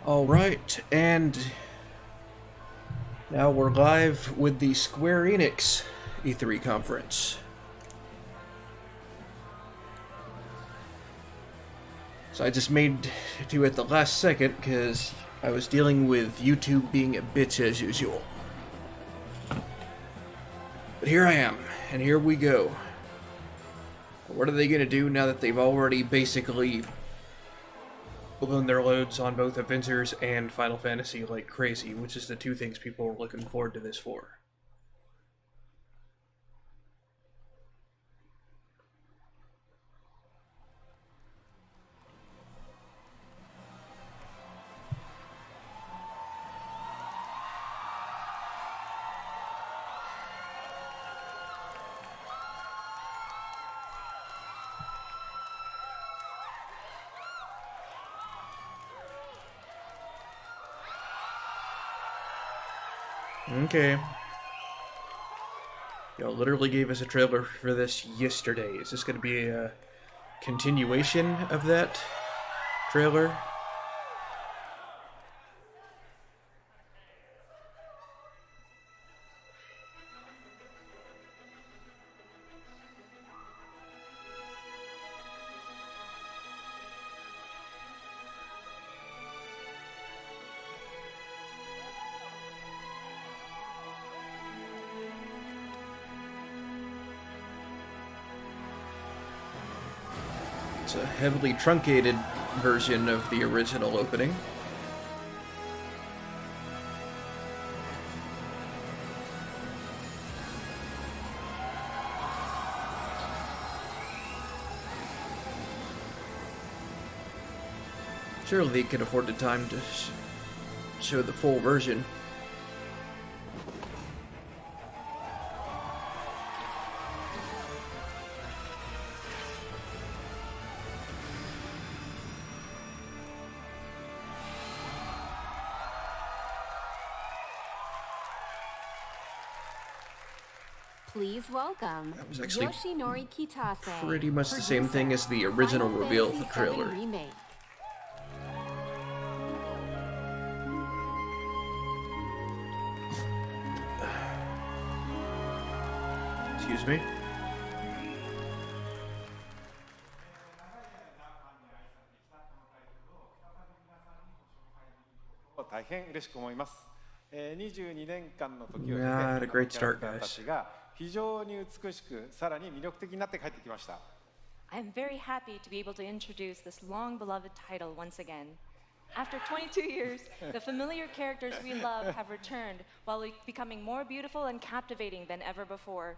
Alright, and now we're live with the Square Enix E3 conference. So I just made to at the last second because I was dealing with YouTube being a bitch as usual. But here I am, and here we go. What are they going to do now that they've already basically blown their loads on both Avengers and Final Fantasy like crazy, which is the two things people are looking forward to this for. Okay. Y'all literally gave us a trailer for this yesterday. Is this going to be a continuation of that trailer? It's a heavily truncated version of the original opening. Surely they could afford the time to show the full version. Please welcome That was actually Yoshinori Kitase, pretty much the same thing as the original Final reveal of the Fantasy trailer. VII Remake. Excuse me. 大変嬉しく思います。22年間の時を経て、 Not a この great キャラク start, ターた guys. ちが非常に美しく、さらに魅力的になって帰ってきました。 I'm very happy to be able to introduce this long-beloved title once again. After 22 years, the familiar characters we love have returned while becoming more beautiful and captivating than ever before.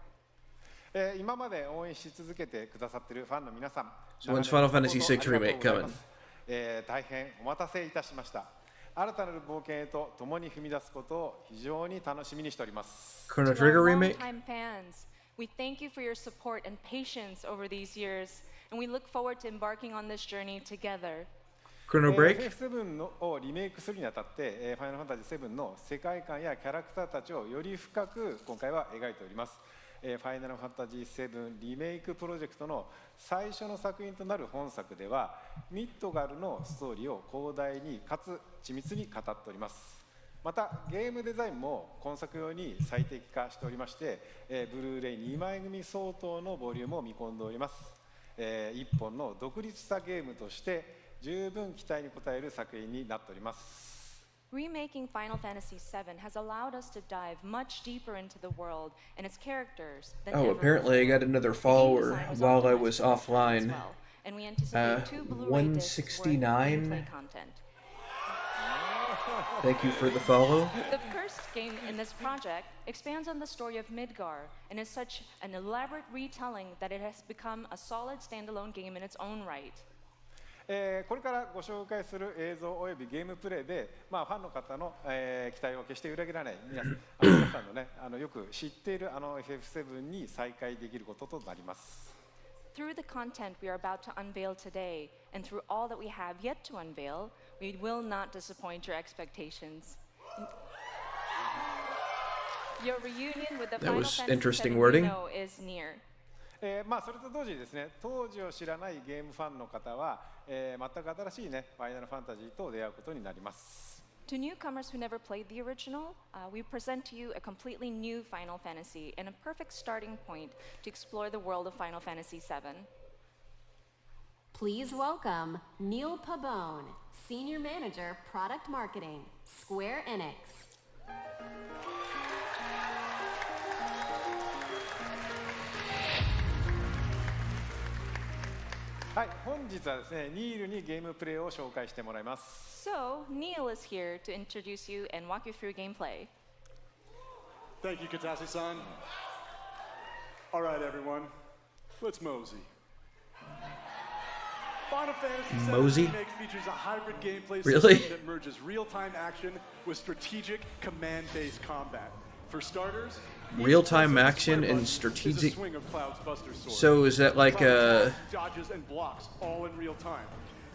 今まで応援し続けてくださっているファンの皆さん、 So when's Final 長年 Fantasy のサ VI ポートあり remake がとうござい coming? ます大変お待たせいたしました。新たなる冒険へと共に踏み出すことを非常に楽しみにしております。 Chrono To our Trigger remake? longtime fans, we thank you for your support and patience over these years, and we look forward to embarking on this journey together. Chrono Break? FF7 をリメイクするにあたってファイナルファンタジー7の世界観やキャラクターたちをより深く今回は描いております。ファイナルファンタジー7リメイクプロジェクトの最初の作品となる本作ではミッドガルのストーリーを広大にかつ緻密に語っております。またゲームデザインも今作用に最適化しておりまして、ブルーレイ2枚組相当のボリュームを見込んでおります。一本の独立したゲームとして十分期待に応える作品になっております。 Remaking Final Fantasy VII has allowed us to dive much deeper into the world and its characters than Oh, ever apparently I before. got another The game follower design was while I optimized was for this purpose as offline. well, and we anticipate 2 Blu-ray discs worth of 169. gameplay content. Thank you for the follow. The first game in this project expands on the story of Midgar and is such an elaborate retelling that it has become a solid standalone game in its own right. これからご紹介する映像およびゲームプレイで、ファンの方の、期待を決して裏切らない皆さんのね、よく知っているFF7 に再会できることとなります。 Through the content we are about to unveil today, and through all that we have yet to unveil, we will not disappoint your expectations. Your reunion with the That Final was Fantasy interesting VII wording. Reno is near. まあそれと同時にですね、当時を知らないゲームファンの方は、全く新しいね、ファイナルファンタジーと出会うことになります。To newcomers who never played the original, we present to you a completely new Final Fantasy and a perfect starting point to explore the world of Final Fantasy VII. Please welcome Neil Pabone, Senior Manager, Product Marketing, Square Enix. はい、本日はですね、ニールにゲームプレイを紹介してもらいます。So, Neil is here to introduce you and walk you through gameplay. Thank you, Katase-san. All right, everyone, let's mosey. Final Fantasy Mosey? VII Remake features a hybrid gameplay Really? system that merges real-time action with strategic command-based combat. For starters, Real-time action and strategic. swing of Cloud's Buster Sword. So is that like Dodges and blocks all in real time.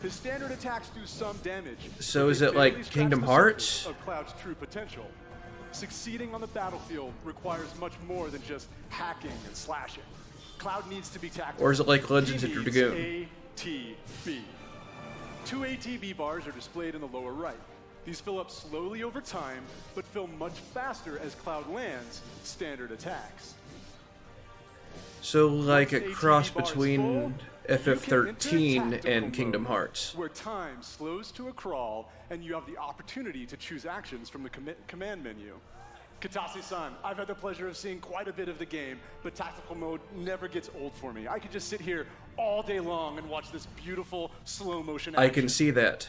His standard attacks do some damage. So but is they it like barely scratch Kingdom the Hearts? surface of Cloud's true potential. Succeeding on the battlefield requires much more than just hacking and slashing. Cloud needs to be tactical. Or is it like Legends of He needs Dragoon? ATB. 2 ATB bars are displayed in the lower right. These fill up slowly over time, but fill much faster as Cloud lands standard attacks. So like a Once cross ATB bar is between full, you can FF13 enter tactical and Kingdom mode, Hearts. where time slows to a crawl and you have the opportunity to choose actions from the command menu. Katase-san, I've had the pleasure of seeing quite a bit of the game, but tactical mode never gets old for me. I could just sit here all day long and watch this beautiful slow motion action. I can see that.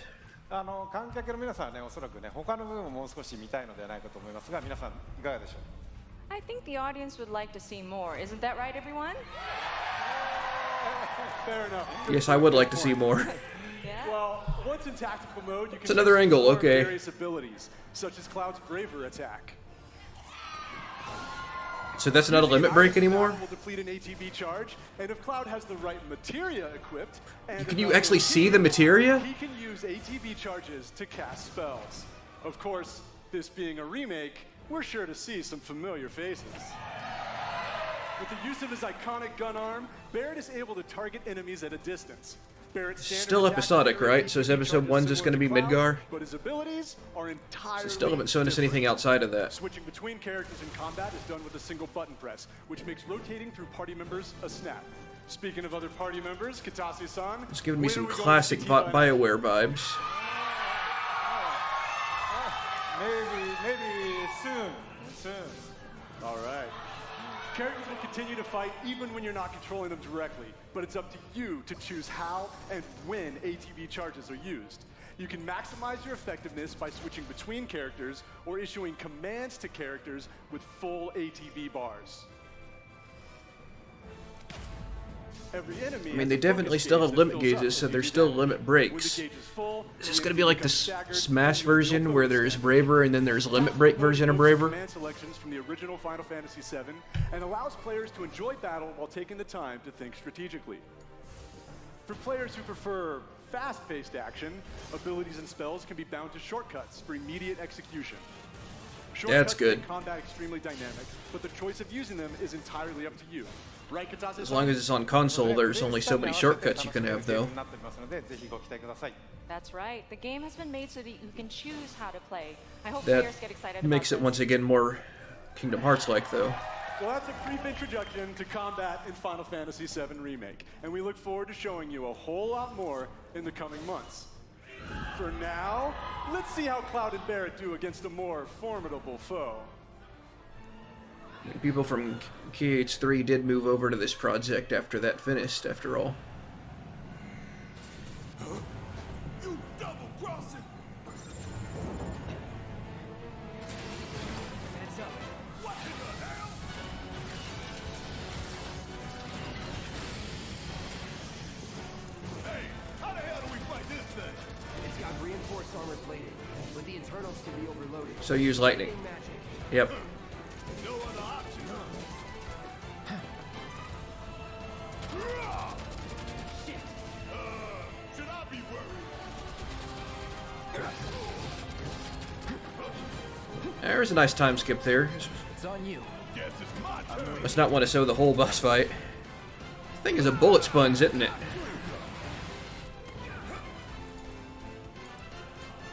観客の皆さんはね、おそらくね、他の部分ももう少し見たいのではないかと思いますが、皆さんいかがでしょう。 I think the audience would like to see more. Isn't that right, everyone? Fair enough. Yes, I would like to see more. Yeah? Well, once in tactical mode, you can It's another just angle, learn okay. various abilities, such as Cloud's Braver attack. So that's not a limit break anymore? Will deplete an ATB charge, and if Cloud has the right materia equipped, and Can you enough actually see ATB, the materia? He can use ATB charges to cast spells. Of course, this being a remake, we're sure to see some familiar faces. With the use of his iconic gun arm, Barrett is able to target enemies at a distance. Barrett's standard Still attack episodic, area right? So is ATB episode charges 1 just similar gonna be to Cloud, Midgar? But his abilities are entirely So still haven't shown us anything different. outside of that. Switching between characters in combat is done with a single button press, which makes rotating through party members a snap. Speaking of other party members, Katase-san, It's giving me when some are we going to classic see T-Line? BioWare vibes. Maybe soon. All right. Characters will continue to fight even when you're not controlling them directly, but it's up to you to choose how and when ATB charges are used. You can maximize your effectiveness by switching between characters or issuing commands to characters with full ATB bars. Every enemy I mean, they definitely still have limit gauges, so there's still limit breaks. Is this gonna be like the Smash version where there's Braver and then there's limit break version of Braver? Command selections from the original Final Fantasy VII and allows players to enjoy battle while taking the time to think strategically. For players who prefer fast-paced action, abilities and spells can be bound to shortcuts for immediate execution. That's Shortcuts good. make combat extremely dynamic, but the choice of using them is entirely up to you. Right, Katase-san? As long as it's on console, there's only so many shortcuts you can have, though. That's right. The game has been made so that you can choose how to play. I hope That players get excited makes about it once again more Kingdom Hearts-like, though. Well, that's a brief introduction to combat in Final Fantasy VII Remake, and we look forward to showing you a whole lot more in the coming months. For now, let's see how Cloud and Barrett do against a more formidable foe. People from KH3 did move over to this project after that finished, after all. You double-crossing! Heads up. What in the hell? Hey, how the hell do we fight this thing? It's got reinforced armor plating, but the internals can be overloaded. So use lightning. Magic. Yep. No other option, huh? Shit. Should I be worried? There's a nice time skip there. It's on you. Guess it's my turn. Must not want to show the whole boss fight. thing is a bullet sponge, isn't it?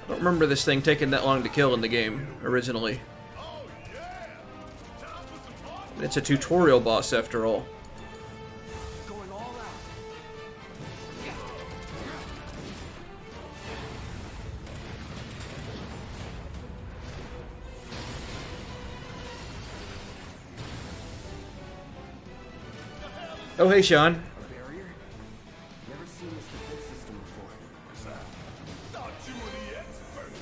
I don't remember this thing taking that long to kill in the game, originally. It's a tutorial boss, after all. Going all out. Oh, hey, Sean. Barrier? Never seen this defense system before. Thought you were the expert.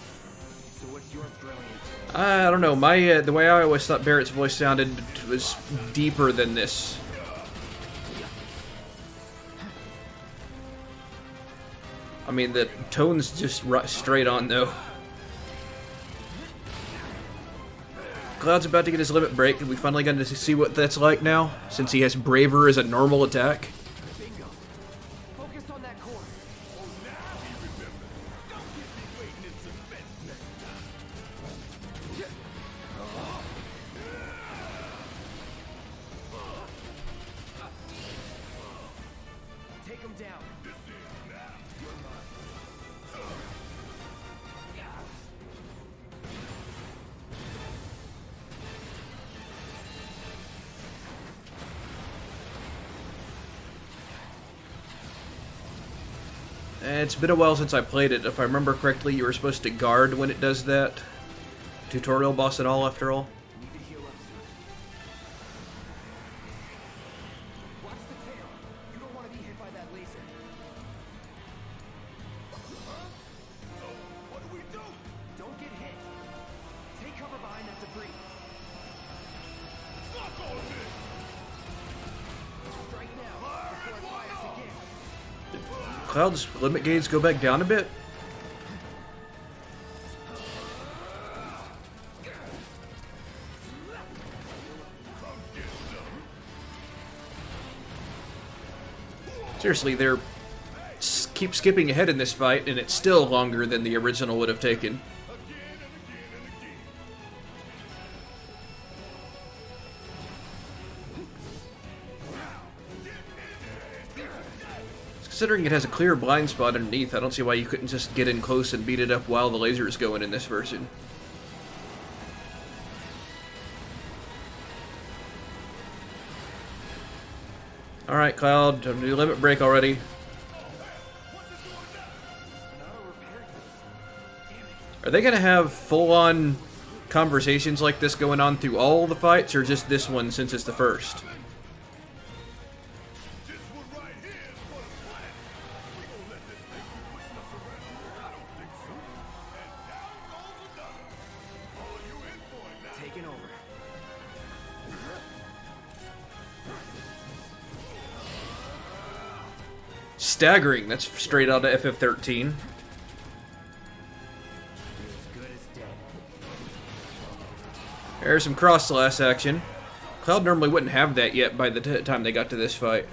So what's your brilliant? I don't know. The way I always thought Barrett's voice sounded was deeper than this. I mean, the tone's just straight on, though. Cloud's about to get his limit break, and we finally got to see what that's like now, since he has Braver as a normal attack. Bingo. Focus on that core. Oh, now he remembers. Don't keep me waiting in suspense next time. Take him down. This is now. You're mine. It's been a while since I played it. If I remember correctly, you were supposed to guard when it does that. Tutorial boss and all, after all. Need to heal up soon. Watch the tail. You don't want to be hit by that laser. So, what do we do? Don't get hit. Take cover behind that debris. Fuck all this. Strike now before it fires again. Cloud's limit gauge go back down a bit? Seriously, they're keep skipping ahead in this fight, and it's still longer than the original would have taken. Considering it has a clear blind spot underneath, I don't see why you couldn't just get in close and beat it up while the laser is going in this version. Alright, Cloud, time to do limit break already. Are they gonna have full-on conversations like this going on through all the fights, or just this one since it's the first? This one right here is for the plan. We gonna let this thing twist us around. I don't think so. And down goes another. Oh, you in for it now. Taking over. Staggering, that's straight out of FF13. You're as good as dead. There's some cross-slash action. Cloud normally wouldn't have that yet by the time they got to this fight.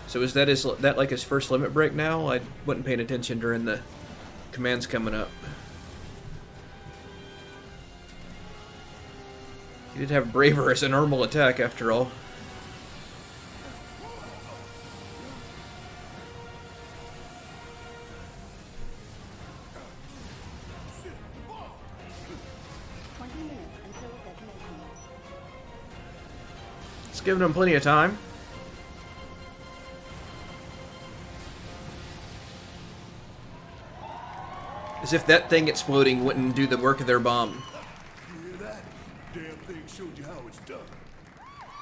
So is that like his first limit break now? I wasn't paying attention during the commands coming up. He did have Braver as a normal attack after all. It's giving him plenty of time. As if that thing exploding wouldn't do the work of their bomb. You hear that? Damn thing showed you how it's done.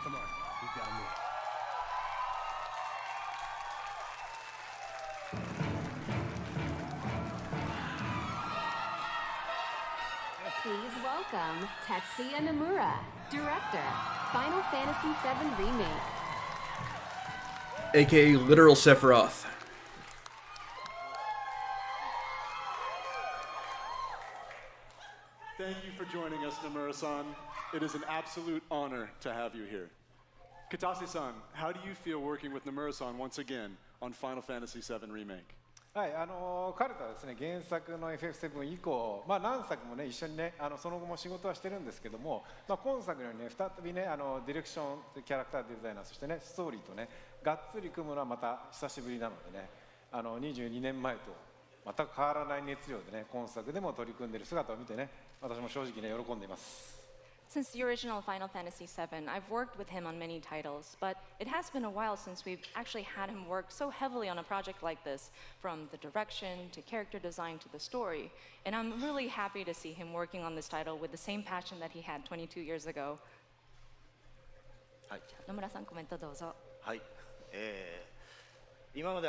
Come on, we've got to move. Please welcome Tetsuya Nomura, director, Final Fantasy VII Remake. AKA literal Sephiroth. Thank you for joining us, Nomura-san. It is an absolute honor to have you here. Katase-san, how do you feel working with Nomura-san once again on Final Fantasy VII Remake? はい、彼とはですね、原作の FF7 以降、何作もね、一緒にね、その後も仕事はしてるんですけども、今作のようにね、再びね、ディレクション、キャラクターデザイナー、そしてね、ストーリーとね、がっつり組むのはまた久しぶりなのでね、22年前と全く変わらない熱量でね、今作でも取り組んでいる姿を見てね、私も正直ね、喜んでいます。Since the original Final Fantasy VII, I've worked with him on many titles, but it has been a while since we've actually had him work so heavily on a project like this, from the direction to character design to the story. And I'm really happy to see him working on this title with the same passion that he had 22 years ago. はい、野村さん、コメントどうぞ。はい、今まで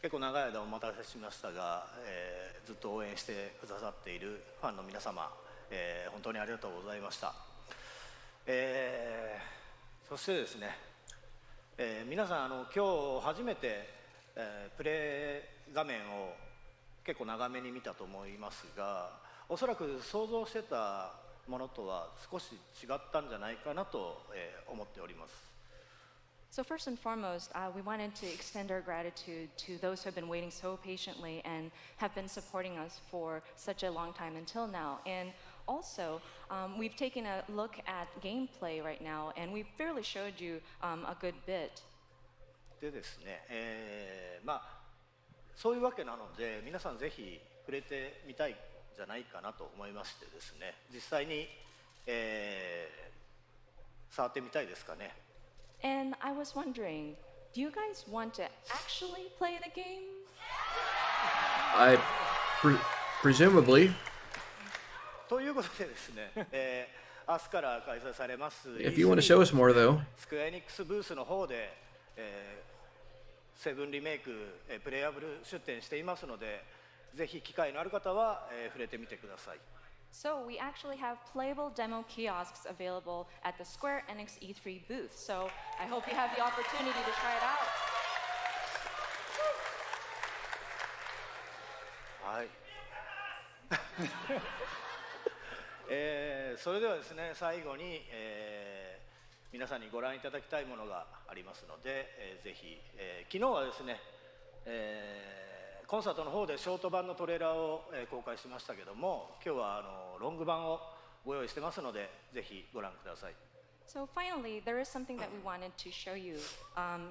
結構長い間お待たせしましたが、ずっと応援してくださっているファンの皆様、本当にありがとうございました。そしてですね、皆さん今日初めて、プレイ画面を結構長めに見たと思いますが、おそらく想像してたものとは少し違ったんじゃないかなと、思っております。So first and foremost, we wanted to extend our gratitude to those who have been waiting so patiently and have been supporting us for such a long time until now. And also, we've taken a look at gameplay right now, and we've fairly showed you a good bit. でですね、そういうわけなので、皆さんぜひ触れてみたいんじゃないかなと思いましてですね、実際に、触ってみたいですかね。And I was wondering, do you guys want to actually play the game? Presumably. ということでですね、明日から開催されます If you want to show us more, though. スクエアエニックスブースの方で、セブンリメイク、プレイアブル出展していますので、ぜひ機会のある方は、触れてみてください。So we actually have playable demo kiosks available at the Square Enix E3 booth. So I hope you have the opportunity to try it out. はい。それではですね、最後に、皆さんにご覧いただきたいものがありますので、ぜひ、昨日はですね、コンサートの方でショート版のトレーラーを、公開しましたけども、今日はロング版をご用意してますので、ぜひご覧ください。So finally, there is something that we wanted to show you.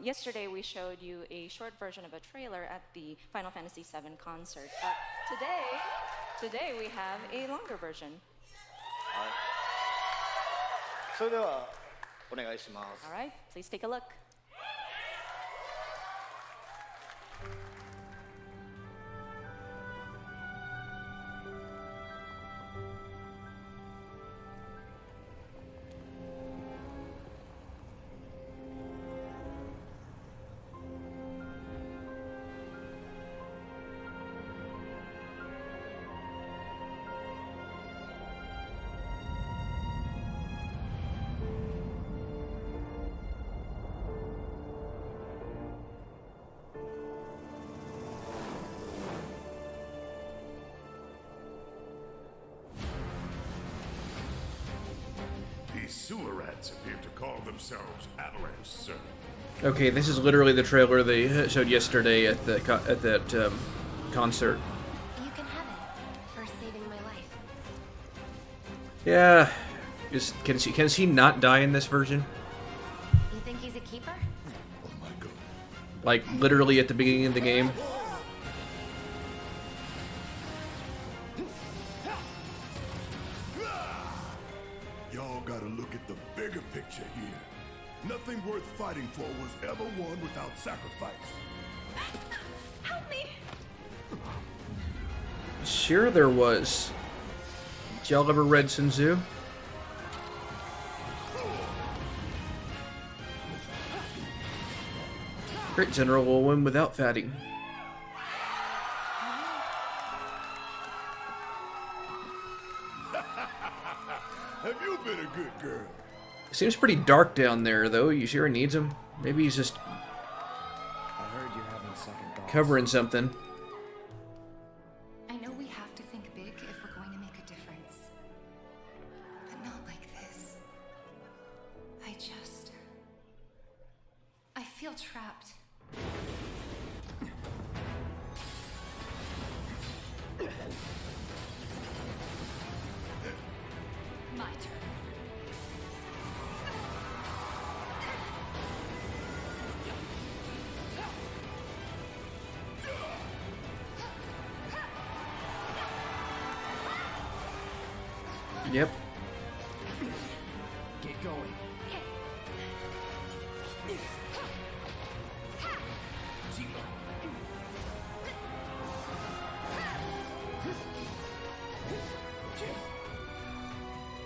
Yesterday we showed you a short version of a trailer at the Final Fantasy VII concert, but today we have a longer version. はい。それではお願いします。All right, please take a look. These sewer rats appear to call themselves Avalanche, sir. Okay, this is literally the trailer they showed yesterday at that concert. You can have it for saving my life. Yeah, can she not die in this version? You think he's a keeper? Oh my god. Like literally at the beginning of the game. Y'all gotta look at the bigger picture here. Nothing worth fighting for was ever won without sacrifice. Help me! Sure there was. Did y'all ever read Sun Tzu? Great general will win without fighting. Have you been a good girl? Seems pretty dark down there, though. You sure he needs him? Maybe he's just I heard you're having second thoughts. covering something. I know we have to think big if we're going to make a difference. But not like this. I feel trapped. Yep. Get going.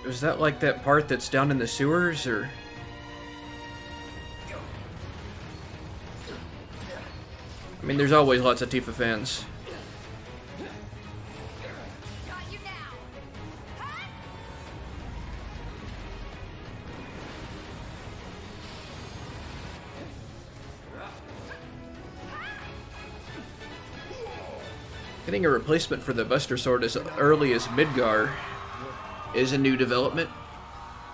Is that like that part that's down in the sewers, or? I mean, there's always lots of Tifa fans. Got you now. Getting a replacement for the Buster Sword as early as Midgar is a new development.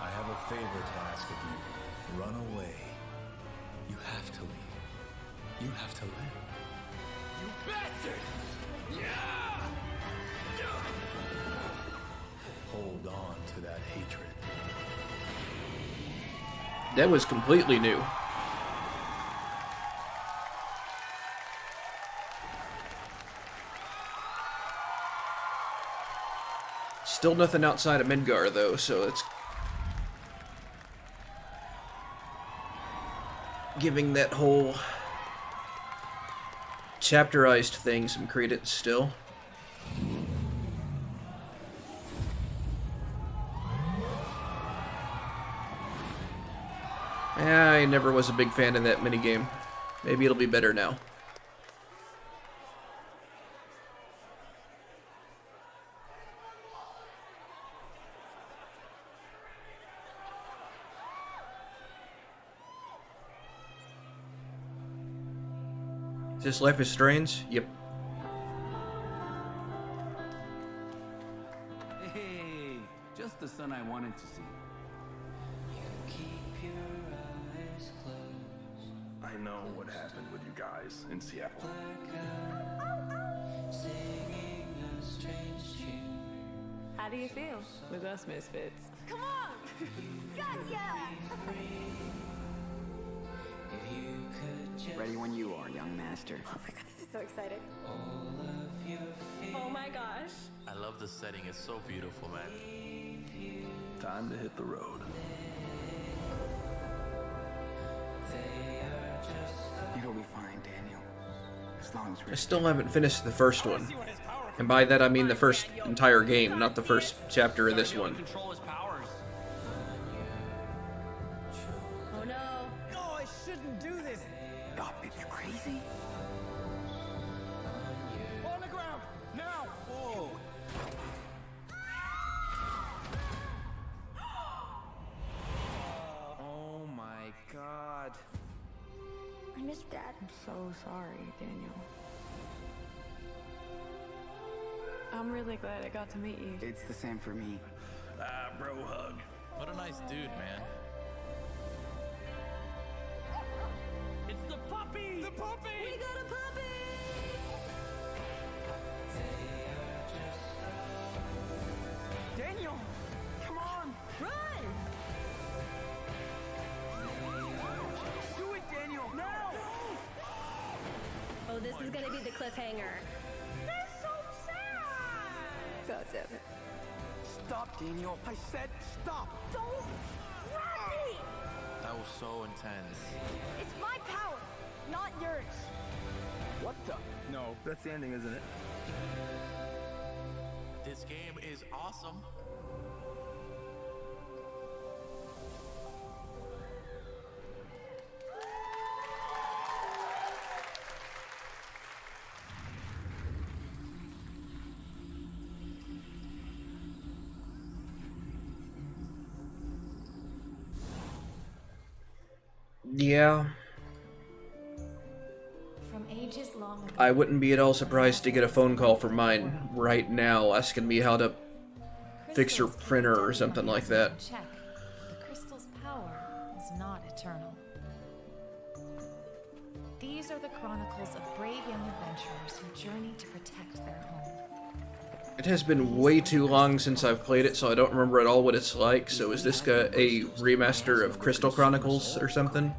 I have a favor to ask of you. Run away. You have to leave. You have to live. You bastard! Yeah! Hold on to that hatred. That was completely new. Still nothing outside of Midgar, though, so it's giving that whole chapterized thing some credence still. I never was a big fan of that minigame. Maybe it'll be better now. Is this Life is Strange? Yep. Hey, just the son I wanted to see. I know what happened with you guys in Seattle. How do you feel with us misfits? Come on! Gotcha! Ready when you are, young master. Oh my god, this is so exciting. Oh my gosh. I love the setting. It's so beautiful, man. Time to hit the road. It'll be fine, Daniel. As long as we're... I still haven't finished the first one. And by that I mean the first entire game, not the first chapter of this one. Control his powers. Oh no. No, I shouldn't do this. Stop it, you crazy? On the ground, now. Whoa. Oh my god. I miss Dad. I'm so sorry, Daniel. I'm really glad I got to meet you. It's the same for me. Bro hug. What a nice dude, man. It's the puppy. The puppy. We got a puppy! Daniel! Come on! Run! Do it, Daniel! Now! Oh, this is gonna be the cliffhanger. That's so sad! God damn it. Stop, Daniel! I said stop! Don't grab me! That was so intense. It's my power, not yours. What the? No, that's the ending, isn't it? This game is awesome. Yeah, From ages long ago, I wouldn't be at all surprised to get a phone call from mine right now asking me how to fix your crystals printer can or be something like done that. Check. The crystal's power is not eternal. These are the chronicles of brave young adventurers who journey to protect their home. It has been way too long since I've played it, so I don't remember at all what it's like. So is this a remaster of Crystal Chronicles or something?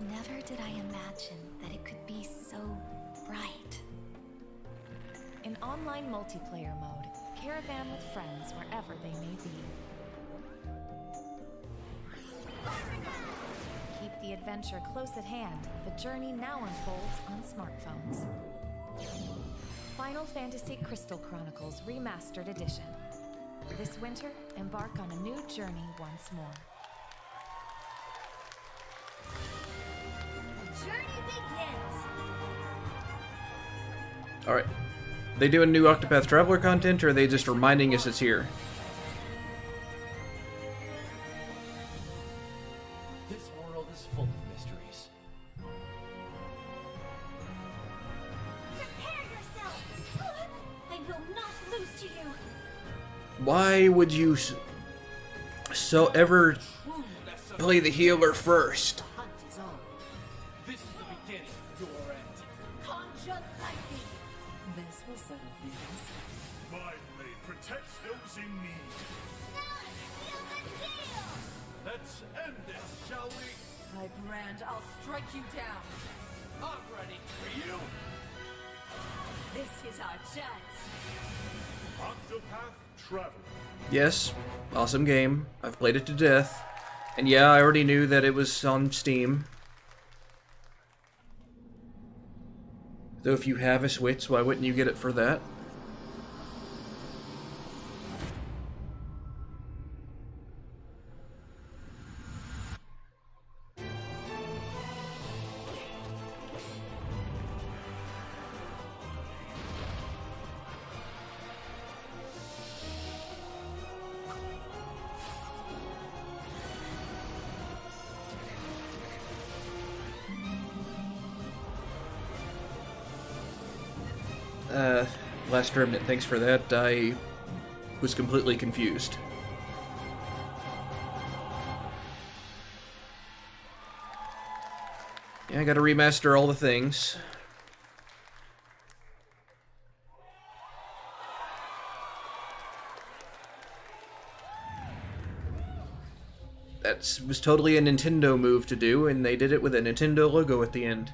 Never did I imagine that it could be so bright. In online multiplayer mode, caravan with friends wherever they may be. Keep the adventure close at hand. The journey now unfolds on smartphones. Final Fantasy Crystal Chronicles Remastered Edition. This winter, embark on a new journey once more. The journey begins! Alright. They doing new Octopath Traveler content, or are they just reminding us it's here? This world is full of mysteries. Prepare yourself! I will not lose to you! Why would you so ever play the healer first? This is the beginning of your end. Conjure lightning! This will settle things. My blade protects those in need. Now seal the deal! Let's end this, shall we? My brand, I'll strike you down. I'm ready for you. This is our chance. Octopath Traveler. Yes, awesome game. I've played it to death. And yeah, I already knew that it was on Steam. Though if you have a Switch, why wouldn't you get it for that? Last Remnant, thanks for that. I was completely confused. Yeah, I gotta remaster all the things. That was totally a Nintendo move to do, and they did it with a Nintendo logo at the end.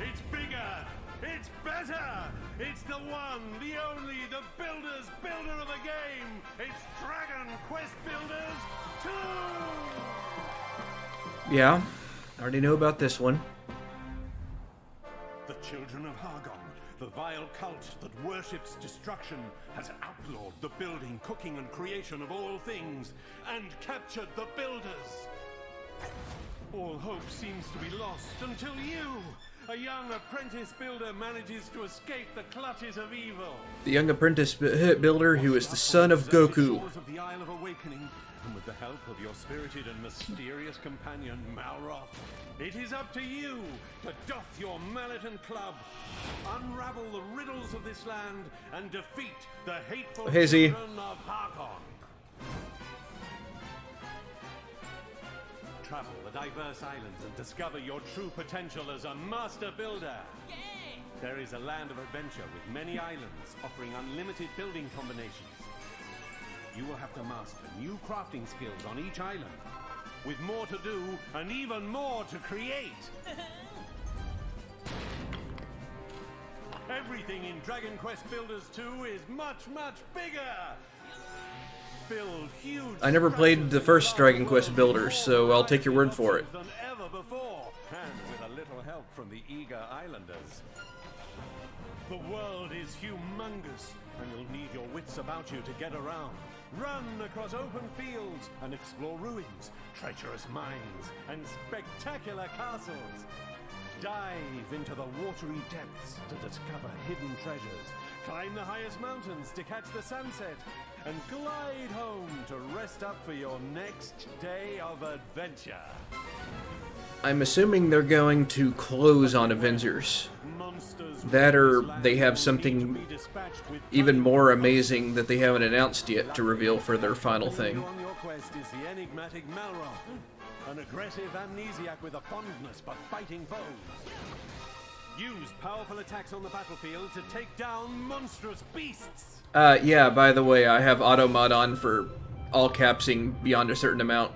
It's bigger. It's better. It's the one, the only, the builder's builder of a game. It's Dragon Quest Builders 2. Yeah, I already know about this one. The children of Hargon, the vile cult that worships destruction, has outlawed the building, cooking, and creation of all things, and captured the builders. All hope seems to be lost until you, a young apprentice builder, manages to escape the clutches of evil. The young apprentice builder who is the son of Goku. Shores of the Isle of Awakening, and with the help of your spirited and mysterious companion, Malroth, it is up to you to doff your mallet and club, unravel the riddles of this land, and defeat the hateful children of Harkon. Travel the diverse islands and discover your true potential as a master builder. There is a land of adventure with many islands offering unlimited building combinations. You will have to master new crafting skills on each island, with more to do and even more to create. Everything in Dragon Quest Builders 2 is much, much bigger. Build huge. I never played the first Dragon Quest Builders, so I'll take your word for it. Than ever before, and with a little help from the eager islanders. The world is humongous, and you'll need your wits about you to get around. Run across open fields and explore ruins, treacherous mines, and spectacular castles. Dive into the watery depths to discover hidden treasures. Climb the highest mountains to catch the sunset. And glide home to rest up for your next day of adventure. I'm assuming they're going to close on Avengers. That or they have something even more amazing that they haven't announced yet to reveal for their final thing. On your quest is the enigmatic Malroth, an aggressive amnesiac with a fondness for fighting foes. Use powerful attacks on the battlefield to take down monstrous beasts. Yeah, by the way, I have auto mod on for all capsing beyond a certain amount.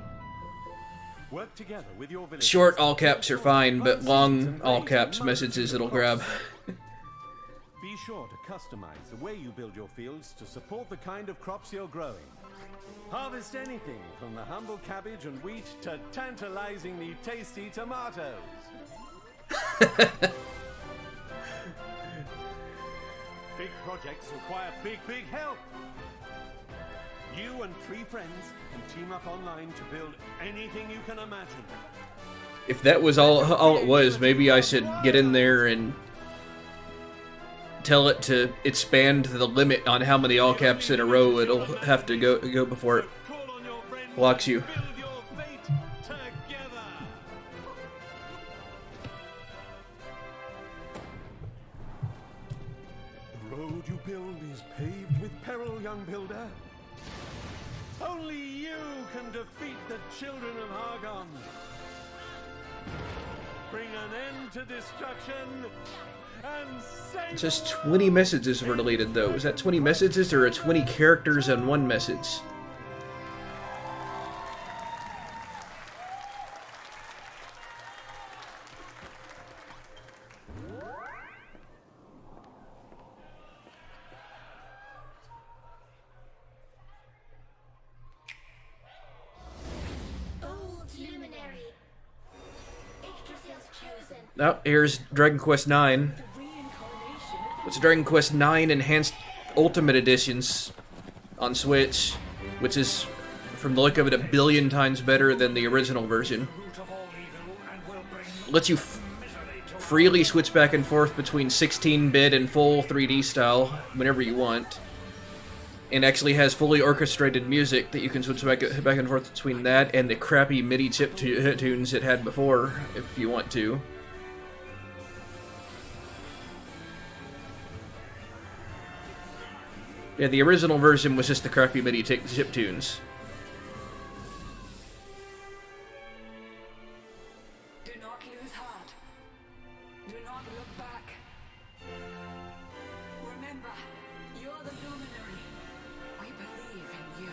Work together with your village. Short all caps are fine, but long all caps messages it'll grab. Be sure to customize the way you build your fields to support the kind of crops you're growing. Harvest anything from the humble cabbage and wheat to tantalizingly tasty tomatoes. Big projects require big help. You and 3 friends can team up online to build anything you can imagine. If that was all it was, maybe I should get in there and tell it to expand the limit on how many all caps in a row it'll have to go before it locks you. The road you build is paved with peril, young builder. Only you can defeat the children of Hargon. Bring an end to destruction and save. Just 20 messages were deleted, though. Is that 20 messages or 20 characters and 1 message? Oh, here's Dragon Quest IX. It's Dragon Quest IX Enhanced Ultimate Editions on Switch, which is, from the look of it, 1 billion times better than the original version. Lets you freely switch back and forth between 16-bit and full 3D style whenever you want. And actually has fully orchestrated music that you can switch back and forth between that and the crappy MIDI chip tunes it had before, if you want to. Yeah, the original version was just the crappy MIDI chip tunes. Do not lose heart. Do not look back. Remember, you're the luminary. We believe in you.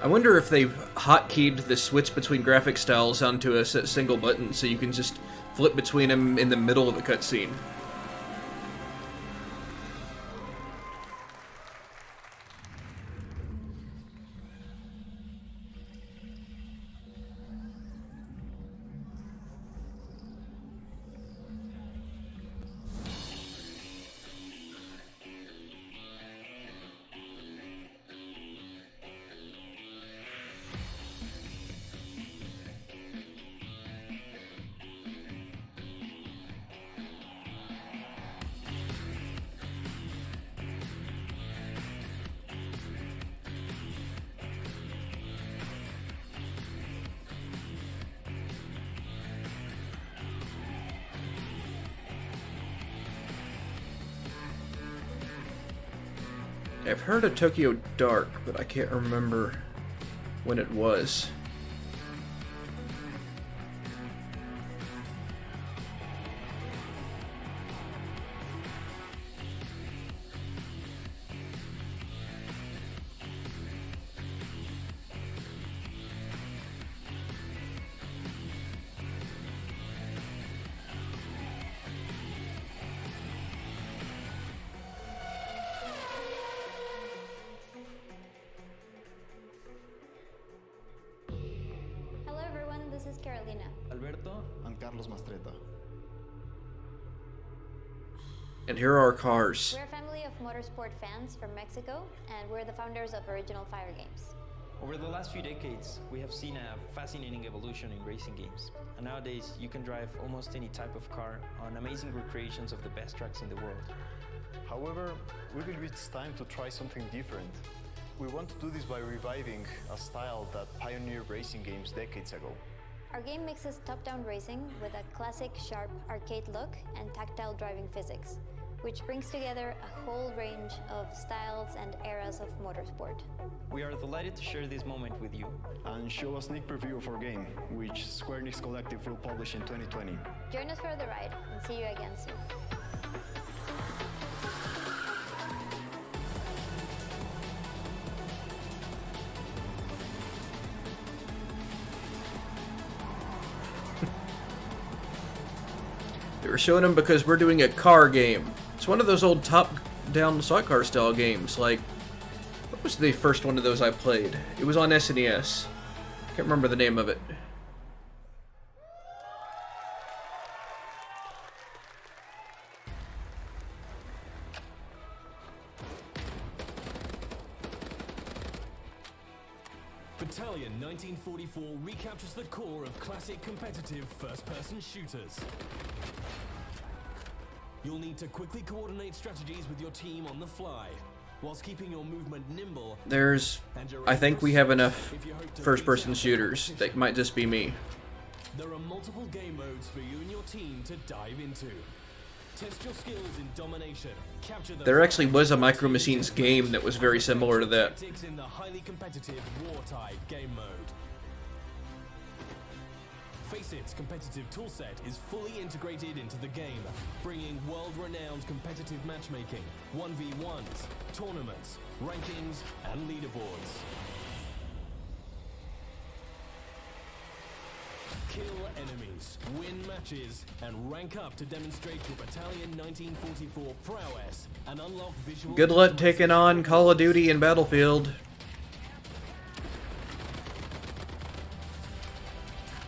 I wonder if they hotkeyed the switch between graphic styles onto a single button so you can just flip between them in the middle of the cutscene. I've heard of Tokyo Dark, but I can't remember when it was. This is Carolina. Alberto and Carlos Mastreta. And here are our cars. We're a family of motorsport fans from Mexico, and we're the founders of Original Fire Games. Over the last few decades, we have seen a fascinating evolution in racing games. And nowadays, you can drive almost any type of car on amazing recreations of the best tracks in the world. However, we believe it's time to try something different. We want to do this by reviving a style that pioneered racing games decades ago. Our game mixes top-down racing with a classic, sharp arcade look and tactile driving physics, which brings together a whole range of styles and eras of motorsport. We are delighted to share this moment with you. And show a sneak preview of our game, which Square Enix Collective will publish in 2020. Join us for the ride, and see you again soon. They were showing them because we're doing a car game. It's one of those old top-down sidecar style games. Like, what was the first one of those I played? It was on SNES. Can't remember the name of it. Battalion 1944 recaptures the core of classic competitive first-person shooters. You'll need to quickly coordinate strategies with your team on the fly, whilst keeping your movement nimble. I think we have enough first-person shooters. That might just be me. There are multiple game modes for you and your team to dive into. Test your skills in domination. Capture the There actually was a Micro Machines game that was very similar to that. in the highly competitive Wartide game mode. Faceit competitive toolset is fully integrated into the game, bringing world-renowned competitive matchmaking, 1v1s, tournaments, rankings, and leaderboards. Kill enemies, win matches, and rank up to demonstrate your Battalion 1944 prowess and unlock visual... Good luck taking on Call of Duty and Battlefield.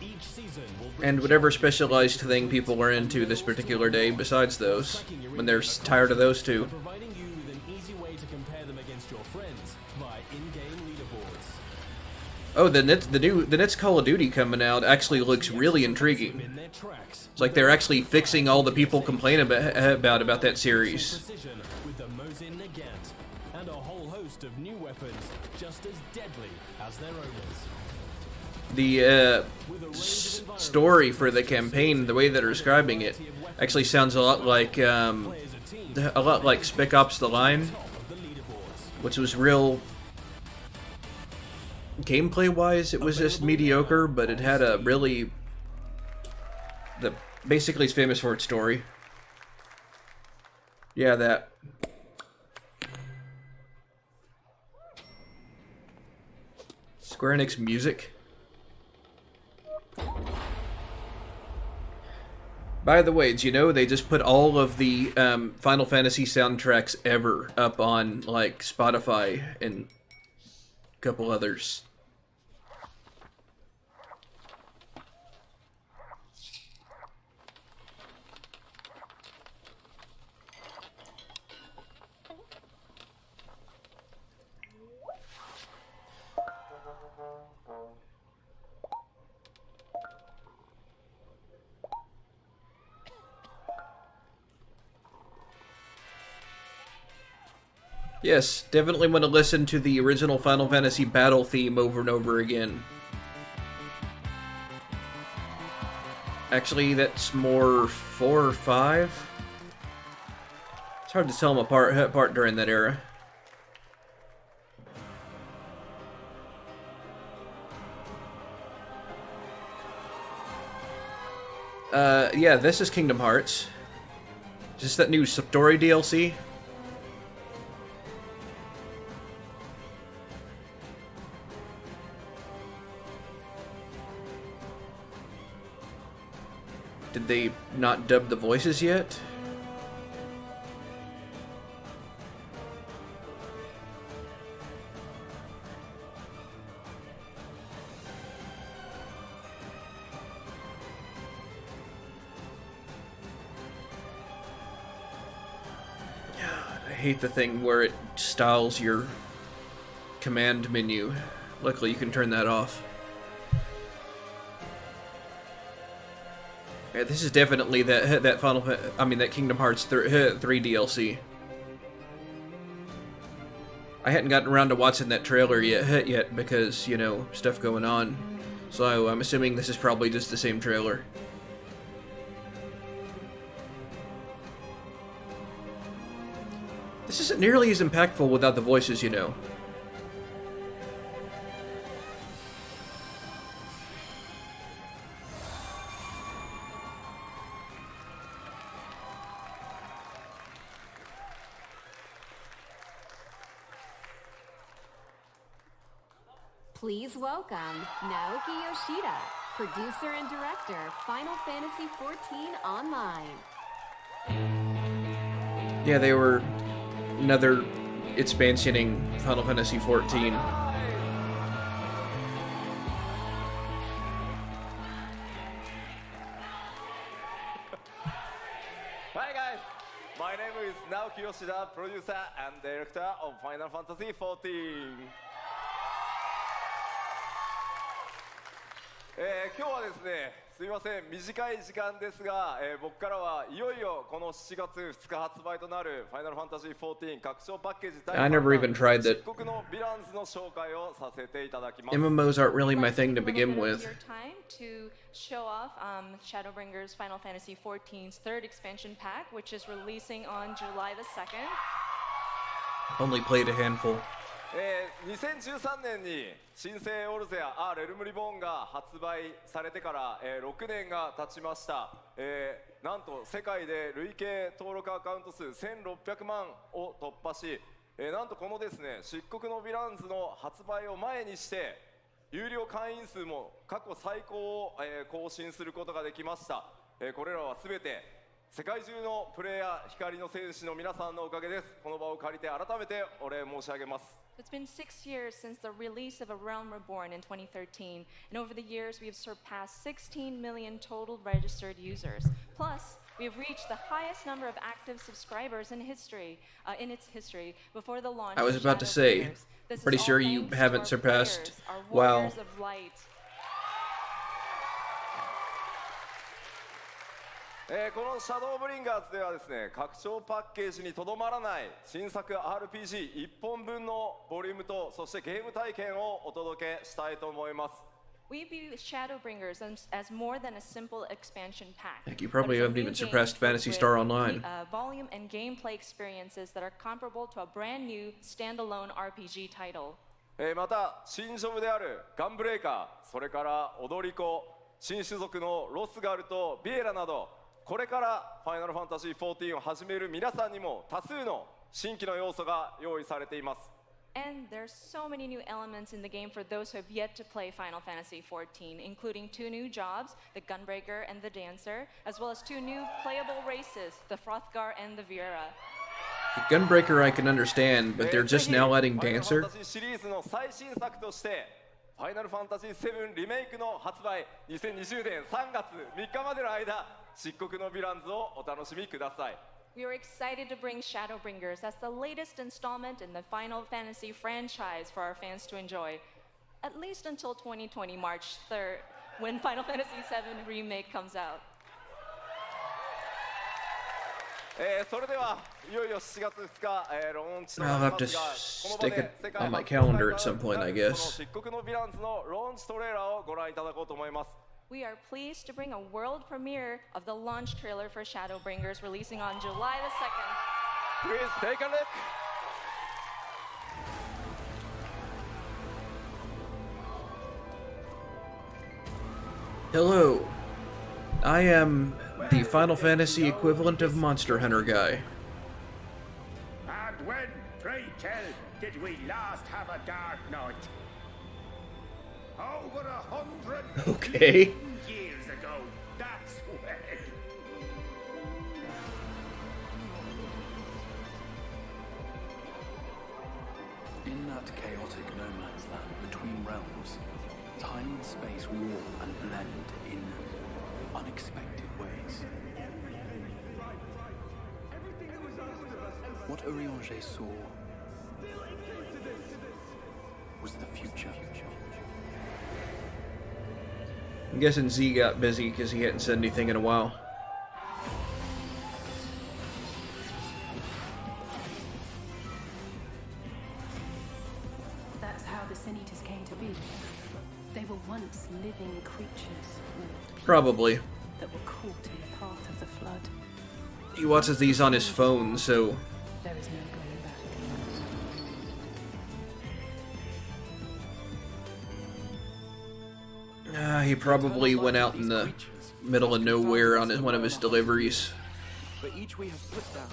Each season will And whatever specialized thing people are into this particular day besides those, when they're tired of those two. providing you with an easy way to compare them against your friends via in-game leaderboards. Oh, the next Call of Duty coming out actually looks really intriguing. It's like they're actually fixing all the people complain about that series. Precision with the Mosin Nagant, and a whole host of new weapons just as deadly as their owners. The story for the campaign, the way that they're describing it, actually sounds a lot like Spec Ops: The Line, which was real. Gameplay-wise, it was just mediocre, but it had a really... Basically, it's famous for its story. Yeah, that. Square Enix music. By the way, do you know they just put all of the Final Fantasy soundtracks ever up on, like, Spotify and a couple others? Yes, definitely want to listen to the original Final Fantasy battle theme over and over again. Actually, that's more 4 or 5. It's hard to tell them apart during that era. Yeah, this is Kingdom Hearts. Just that new story DLC. Did they not dub the voices yet? I hate the thing where it styles your command menu. Luckily, you can turn that off. Yeah, this is definitely that Kingdom Hearts 3 DLC. I hadn't gotten around to watching that trailer yet because, you know, stuff going on. So I'm assuming this is probably just the same trailer. This isn't nearly as impactful without the voices, you know. Please welcome Naoki Yoshida, Producer and director, Final Fantasy XIV Online. Yeah, they were another expansioning Final Fantasy XIV. Hi guys, my name is Naoki Yoshida, producer and director of Final Fantasy XIV. 今日はですね、すみません、短い時間ですが、僕からはいよいよこの7月2日発売となる Final Fantasy XIV 拡張パッケージ第 I never even tried that. 漆黒のヴィランズの紹介をさせていただきます。 MMOs aren't really my thing to begin with. Your time to show off Shadowbringers Final Fantasy XIV's third expansion pack, which is releasing on July the 2nd. Only played a handful. 2013年に新生オルゼアレルムリボーンが発売されてから、6年が経ちました、なんと世界で累計登録アカウント数1600万を突破し、なんとこのですね漆黒のヴィランズの発売を前にして有料会員数も過去最高を、更新することができました、これらは全て世界中のプレイヤー光の戦士の皆さんのおかげです。この場を借りて改めてお礼申し上げます。 It's been 6 years since the release of A Realm Reborn in 2013, and over the years we have surpassed 16 million total registered users. Plus, we have reached the highest number of active subscribers in history, in its history, before the launch. I was about to say, pretty sure you haven't surpassed WoW. このシャドーブリンガーズではですね、拡張パッケージにとどまらない新作 RPG1 本分のボリュームとそしてゲーム体験をお届けしたいと思います。 We view Shadowbringers as more than a simple expansion pack. Heck, you probably haven't even surpassed Phantasy Star Online. Volume and gameplay experiences that are comparable to a brand new standalone RPG title. また新ジョブであるガンブレーカー、それから踊り子、新種族のロスガルとビエラなど、これからファイナルファンタジー14を始める皆さんにも多数の新規の要素が用意されています。 And there's so many new elements in the game for those who have yet to play Final Fantasy XIV, including 2 new jobs, the Gunbreaker and the Dancer, as well as 2 new playable races, the Frothgar and the Viera. The Gunbreaker I can understand, but they're just now adding Dancer? シリーズの最新作としてファイナルファンタジー7リメイクの発売、2020年3月3日までの間、漆黒のヴィランズをお楽しみください。 We are excited to bring Shadowbringers as the latest installment in the Final Fantasy franchise for our fans to enjoy, at least until 2020 March 3rd, when Final Fantasy VII Remake comes out. それではいよいよ7月2日、ローンチと I'll な have り to ますが、この場 stick で it 世界 on my 初 calendar at some point, I この guess. 漆黒のヴィランズのローンチトレーラーをご覧いただこうと思います。 We are pleased to bring a world premiere of the launch trailer for Shadowbringers releasing on July the 2nd. Please take a look. Hello. I am the Final Fantasy equivalent of Monster Hunter guy. And when, pray tell, did we last have a dark night? Over 100 Okay. years ago, that's when. In that chaotic no man's land between realms, time and space war and blend in unexpected ways. What Urianger saw was the future. I'm guessing Z got busy because he hadn't said anything in a while. That's how the Sin Eaters came to be. They were once living creatures called Probably. that were caught in the path of the flood. He watches these on his phone, so There is no going back. he probably went out in the middle of nowhere on one of his deliveries. For each we have put down,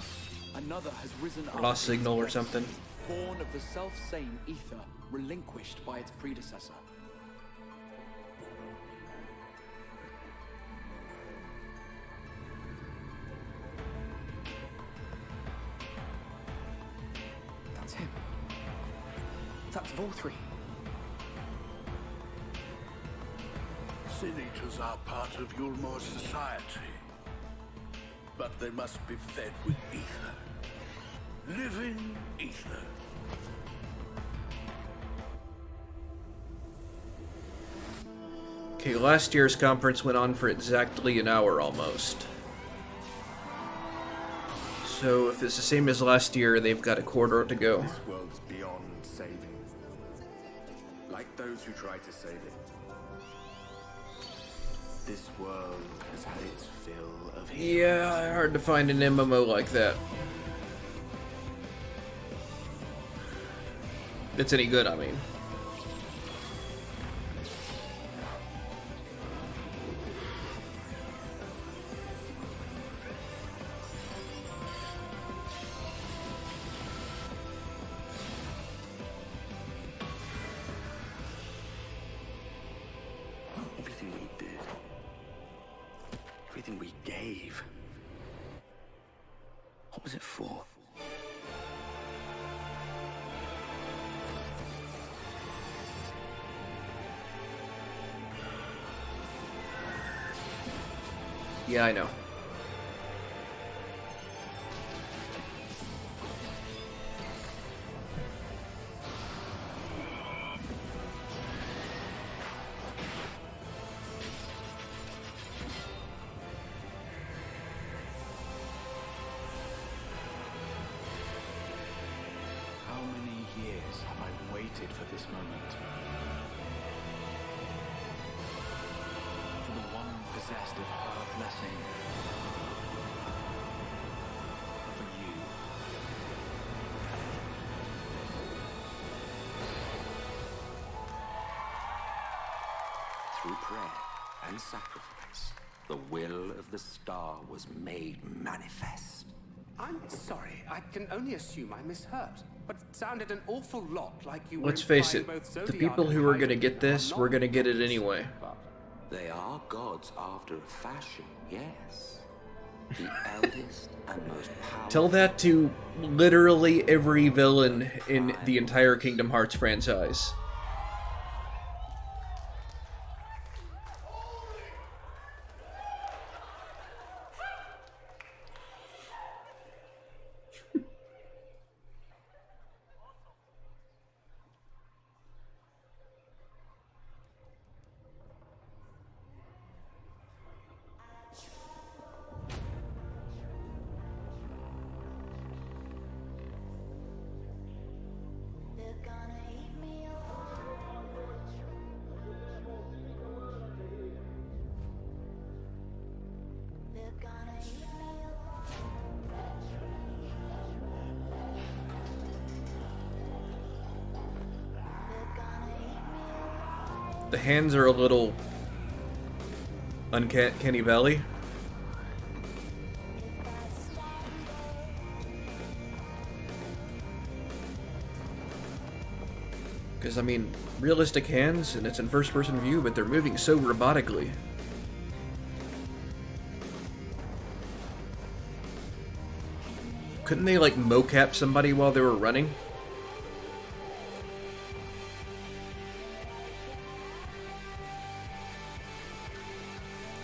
another has risen up. Lost signal or something. Born of the self-same ether, relinquished by its predecessor. That's Volthree. Sin Eaters are part of Yulmore society. But they must be fed with ether. Living ether. Okay, last year's conference went on for exactly an hour almost. So if it's the same as last year, they've got a quarter to go. This world's beyond saving. Like those who try to save it. This world has had its fill of heroes. Yeah, hard to find an MMO like that. That's any good, I mean. Everything we did. Everything we gave. What was it for? Yeah, I know. How many years have I waited for this moment? For the one possessed of her blessing. For you. Through prayer and sacrifice, the will of the star was made manifest. I'm sorry, I can only assume I misheard, but it sounded an awful lot like you were Let's face it, implying both the Zodiac people who and are gonna Hydra get this, are we're not gonna get it anyway. They are gods after a fashion, yes. The eldest and most powerful. Tell that to literally every villain in the entire Kingdom Hearts franchise. The hands are a little uncanny valley. Because, I mean, realistic hands, and it's in first-person view, but they're moving so robotically. Couldn't they, like, mocap somebody while they were running?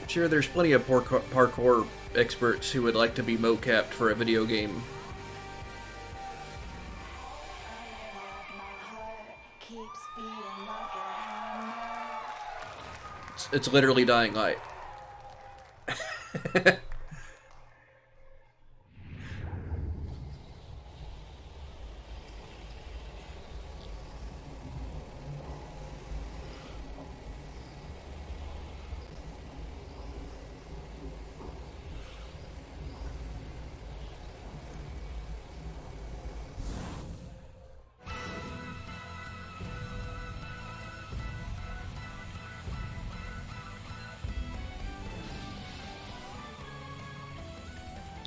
I'm sure there's plenty of parkour experts who would like to be mocapped for a video game. It's literally Dying Light.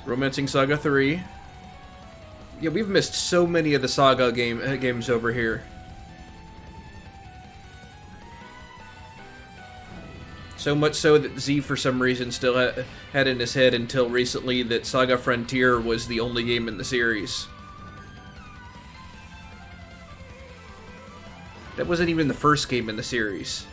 Romancing Saga 3. Yeah, we've missed so many of the Saga games over here. So much so that Z, for some reason, still had in his head until recently that Saga Frontier was the only game in the series. That wasn't even the first game in the series.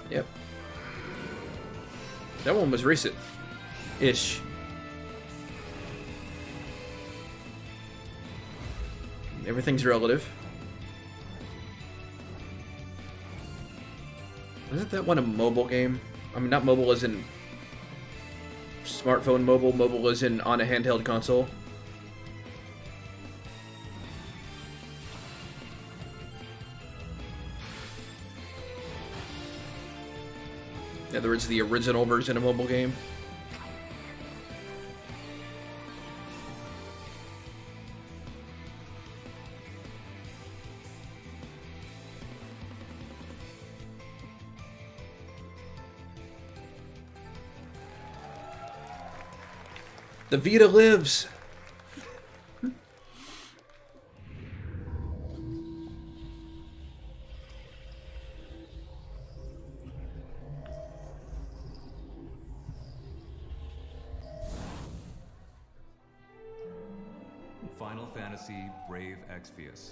Yep. That one was recent-ish. Everything's relative. Isn't that one a mobile game? I mean, not mobile as in smartphone mobile, mobile as in on a handheld console. In other words, the original version of a mobile game. The Vita lives! Final Fantasy Brave Exvius.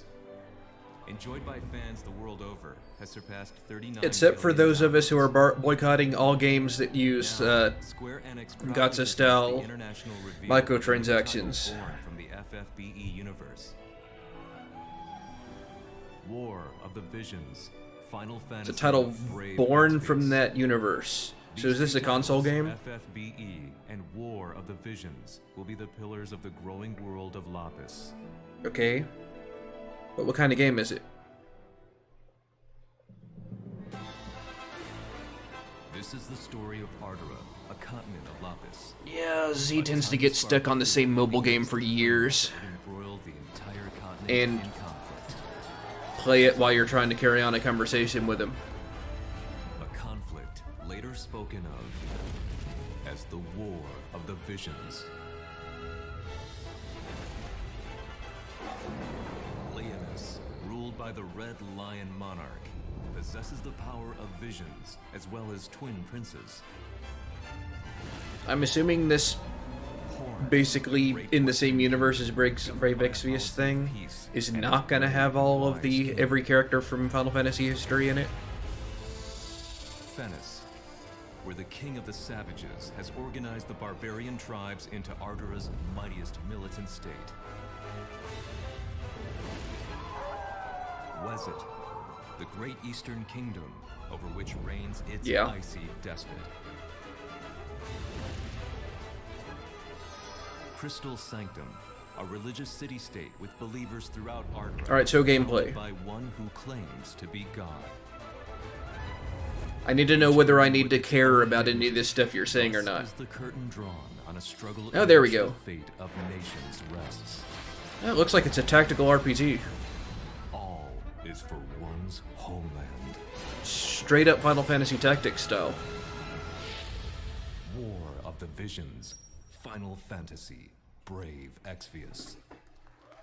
Enjoyed by fans the world over, has surpassed 39 Except for billion those of us who are boycotting all games that use Square Enix gacha-style international review microtransactions. born from the FFBE universe. War of the Visions. Final Fantasy It's a title Brave born Exvius. from that universe. So is this a console game? FFBE and War of the Visions will be the pillars of the growing world of Lapis. Okay. But what kind of game is it? This is the story of Ardora, a continent of Lapis. Yeah, Z tends to get stuck on the same mobile game for years. Embroiled the entire continent And in conflict. play it while you're trying to carry on a conversation with him. A conflict later spoken of as the War of the Visions. Leonis, ruled by the Red Lion Monarch, possesses the power of visions as well as twin princes. I'm assuming this basically in the same universe as Brave Exvius thing is not gonna have all of the every character from Final Fantasy history in it. Fennis, where the king of the savages has organized the barbarian tribes into Ardora's mightiest militant state. Wezet, the great eastern kingdom over which reigns its icy despot. Crystal Sanctum, a religious city-state with believers throughout Ardora. Alright, so gameplay. By one who claims to be God. I need to know whether I need to care about any of this stuff you're saying or not. Is the curtain drawn on a struggle Oh, there we in which go. the fate of nations rests. Oh, it looks like it's a tactical RPG. All is for one's homeland. Straight up Final Fantasy Tactics style. War of the Visions. Final Fantasy Brave Exvius.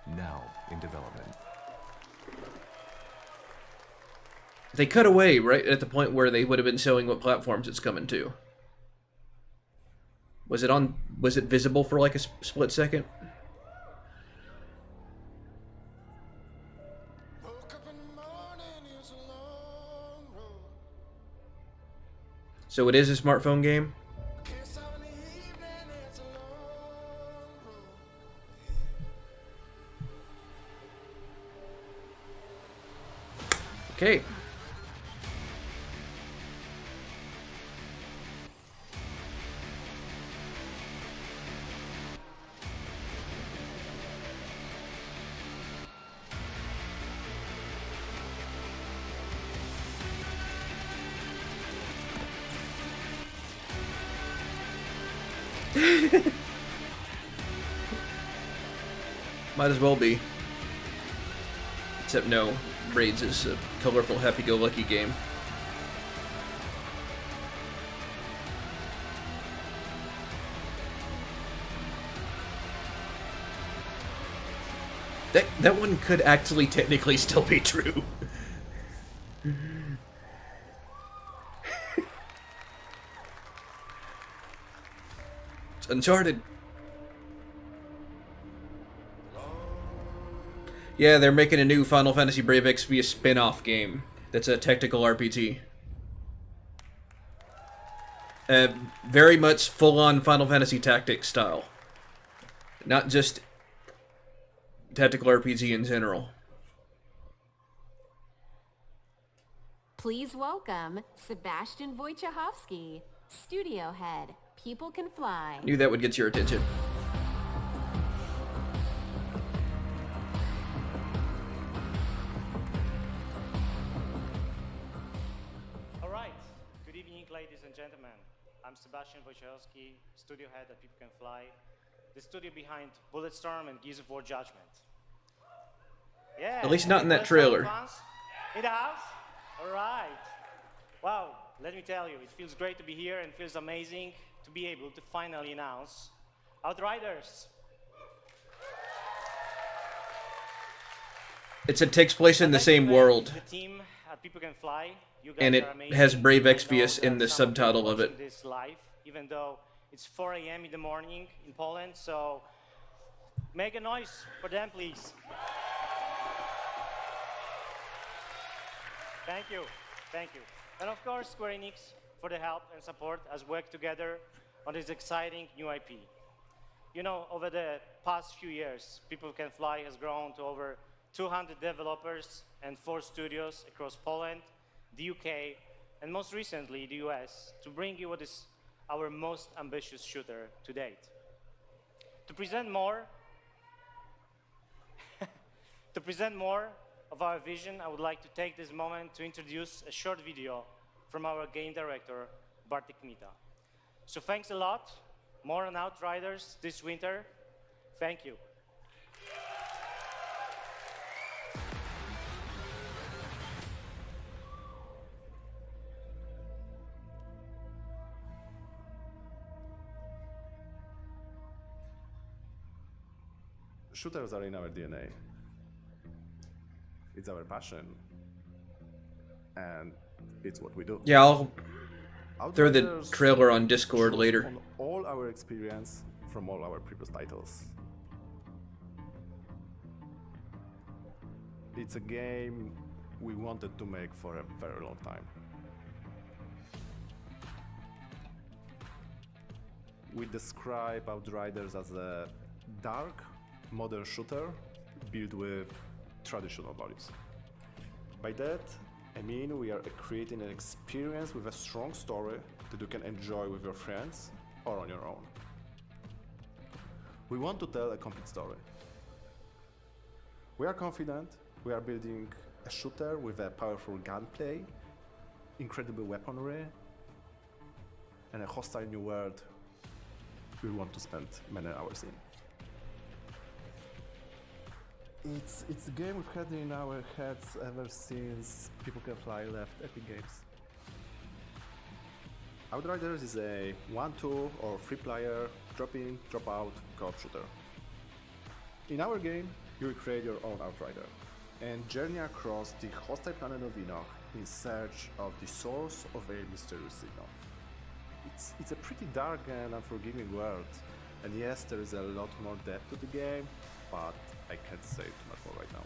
Now in development. They cut away right at the point where they would have been showing what platforms it's coming to. Was it visible for like a split second? So it is a smartphone game? Okay. Might as well be. Except no, Raids is a colorful, happy-go-lucky game. That one could actually technically still be true. It's Uncharted. Yeah, they're making a new Final Fantasy Brave Exvius spin-off game. That's a tactical RPG. Very much full-on Final Fantasy Tactics style. Not just tactical RPG in general. Please welcome Sebastian Wojciechowski, studio head, People Can Fly. Knew that would get your attention. All right. Good evening, ladies and gentlemen. I'm Sebastian Wojciechowski, studio head at People Can Fly, the studio behind Bulletstorm and Gears of War Judgment. Yeah. At least not in that Bulletstorm trailer. fans in the house? All right. Wow, let me tell you, it feels great to be here and feels amazing to be able to finally announce Outriders. It takes place in the same world. The team at People Can Fly, you guys And it are amazing. has Brave I know Exvius in that the some of you are subtitle of it. watching this live, even though it's 4 a.m. in the morning in Poland, so make a noise for them, please. Thank you, thank you. And of course, Square Enix for the help and support as we work together on this exciting new IP. You know, over the past few years, People Can Fly has grown to over 200 developers and 4 studios across Poland, the UK, and most recently the US, to bring you what is our most ambitious shooter to date. To present more of our vision, I would like to take this moment to introduce a short video from our game director, Bartek Mita. So thanks a lot. More on Outriders this winter. Thank you. Shooters are in our DNA. It's our passion. And it's what we do. Yeah, I'll throw the Outriders trailer on Discord shows later. on all our experience from all our previous titles. It's a game we wanted to make for a very long time. We describe Outriders as a dark, modern shooter built with traditional values. By that, I mean we are creating an experience with a strong story that you can enjoy with your friends or on your own. We want to tell a complete story. We are confident we are building a shooter with a powerful gunplay, incredible weaponry, and a hostile new world we want to spend many hours in. It's a game we've had in our heads ever since People Can Fly left Epic Games. Outriders is a 1-2 or 3-player drop-in, drop-out co-op shooter. In our game, you will create your own Outrider and journey across the hostile planet of Enoch in search of the source of a mysterious signal. It's a pretty dark and unforgiving world, and yes, there is a lot more depth to the game, but I can't say too much more right now.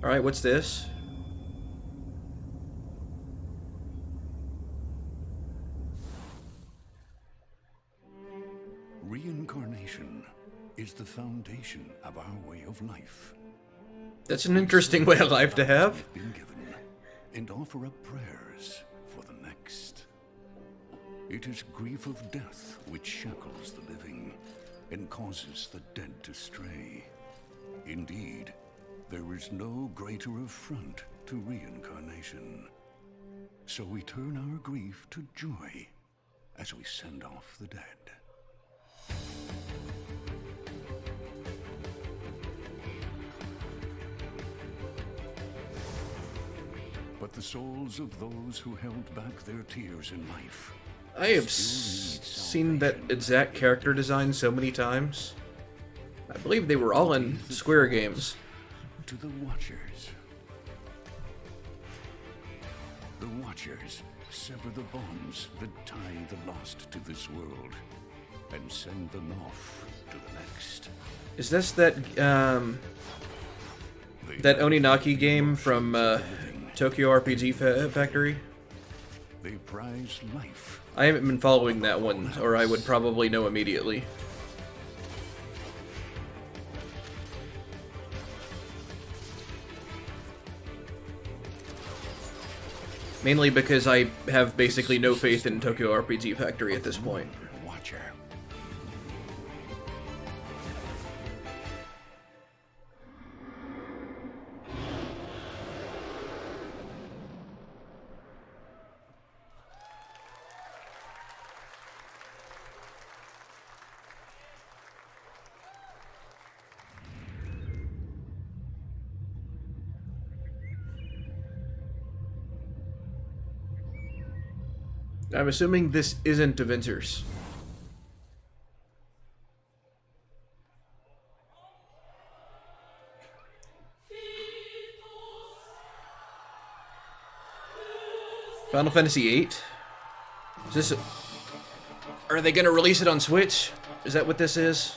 Alright, what's this? Reincarnation is the foundation of our way of life. That's an interesting way of life to have. We've been given and offer up prayers for the next. It is grief of death which shackles the living and causes the dead to stray. Indeed, There is no greater affront to reincarnation. So we turn our grief to joy as we send off the dead. But the souls of those who held back their tears in life. I have seen that exact character design so many times. I believe they were all in Square games. To the Watchers. The Watchers sever the bonds that tie the lost to this world and send them off to the next. Is this that that Oninaki game from Tokyo RPG Factory? They prize life. I haven't been following that one, or I would probably know immediately. Mainly because I have basically no faith in Tokyo RPG Factory at this point. Watcher. I'm assuming this isn't Avengers. Final Fantasy VIII? Is this are they gonna release it on Switch? Is that what this is?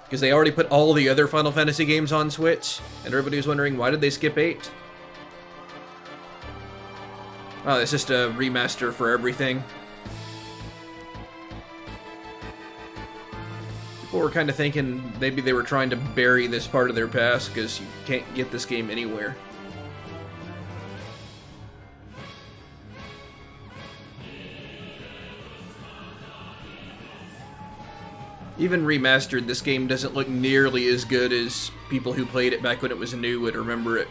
Because they already put all the other Final Fantasy games on Switch, and everybody was wondering why did they skip 8? Oh, it's just a remaster for everything. People were kind of thinking maybe they were trying to bury this part of their past because you can't get this game anywhere. Even remastered, this game doesn't look nearly as good as people who played it back when it was new would remember it.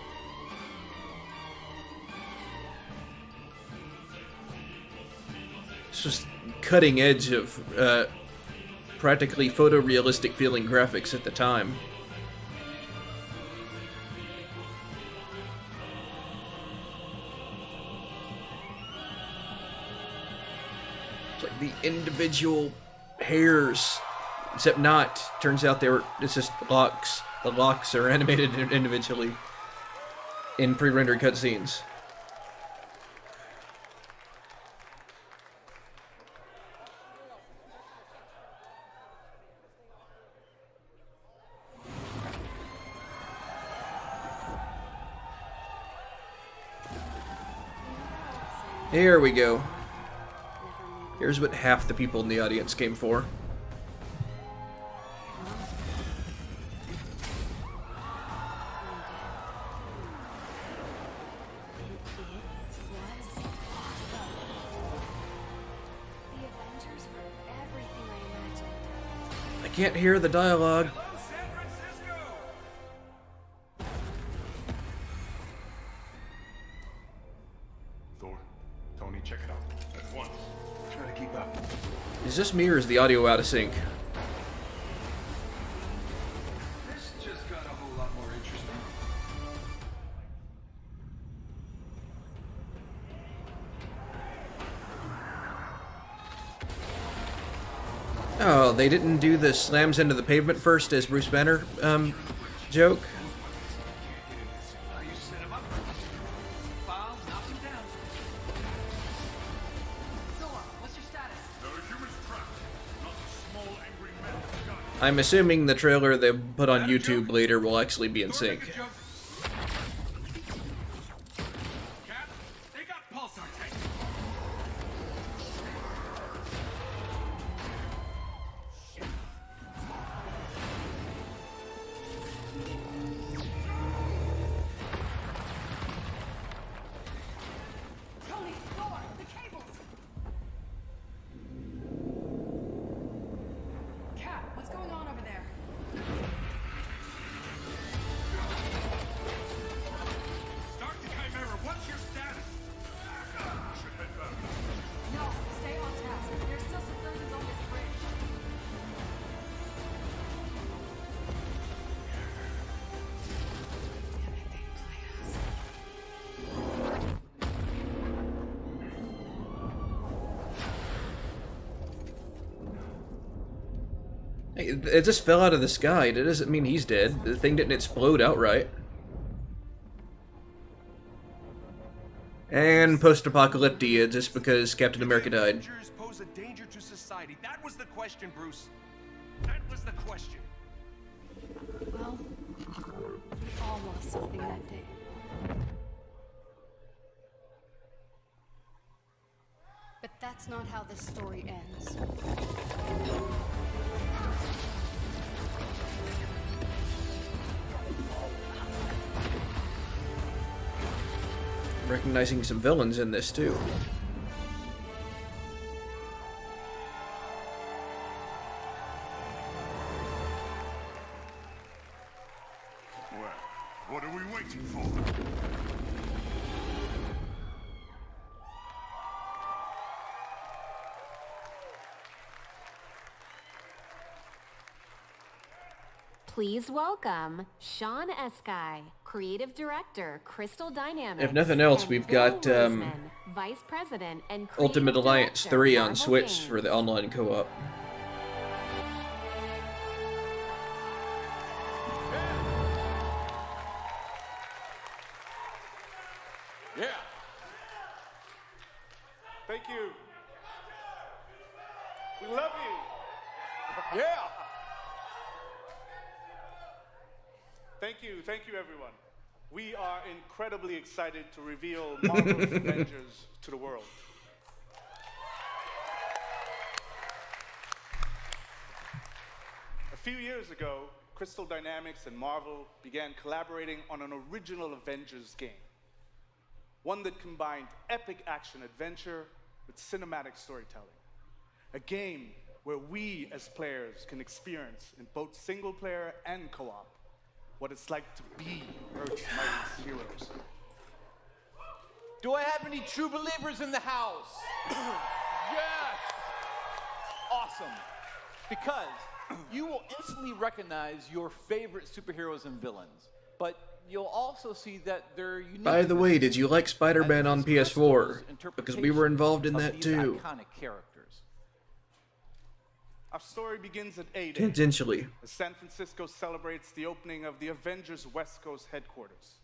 It's just cutting edge of practically photorealistic feeling graphics at the time. It's like the individual hairs, except not. Turns out it's just locks. The locks are animated individually in pre-rendered cutscenes. Here we go. Here's what half the people in the audience came for. I can't hear the dialogue. Check it out at once. Try to keep up. Is this me or is the audio out of sync? This just got a whole lot more interesting. Oh, they didn't do the slams into the pavement first as Bruce Banner joke? I'm assuming the trailer they put on YouTube later will actually be in sync. Hey, it just fell out of the sky. That doesn't mean he's dead. The thing didn't explode outright. And post-apocalyptia, just because Captain America died. Avengers pose a danger to society. That was the question, Bruce. That was the question. Well, we all lost something that day. But that's not how this story ends. Recognizing some villains in this too. Well, what are we waiting for? Please welcome Sean Eskai, Creative Director, Crystal Dynamics. If nothing else, and we've Bill got Roseman, Vice President and Creative Ultimate Alliance Director, 3 on Marvel Switch Games. for the online co-op. Yeah. Thank you. We love you. Yeah. Thank you, everyone. We are incredibly excited to reveal Marvel's Avengers to the world. A few years ago, Crystal Dynamics and Marvel began collaborating on an original Avengers game. One that combined epic action-adventure with cinematic storytelling. A game where we as players can experience in both single-player and co-op what it's like to be Earth's mightiest heroes. Do I have any true believers in the house? Yes! Awesome. Because you will instantly recognize your favorite superheroes and villains, but you'll also see that they're unique. By the way, did you like Spider-Man on PS4? Because we were involved in that too. Iconic characters. Our story begins at 8 Tangentially. as San Francisco celebrates the opening of the Avengers West Coast headquarters.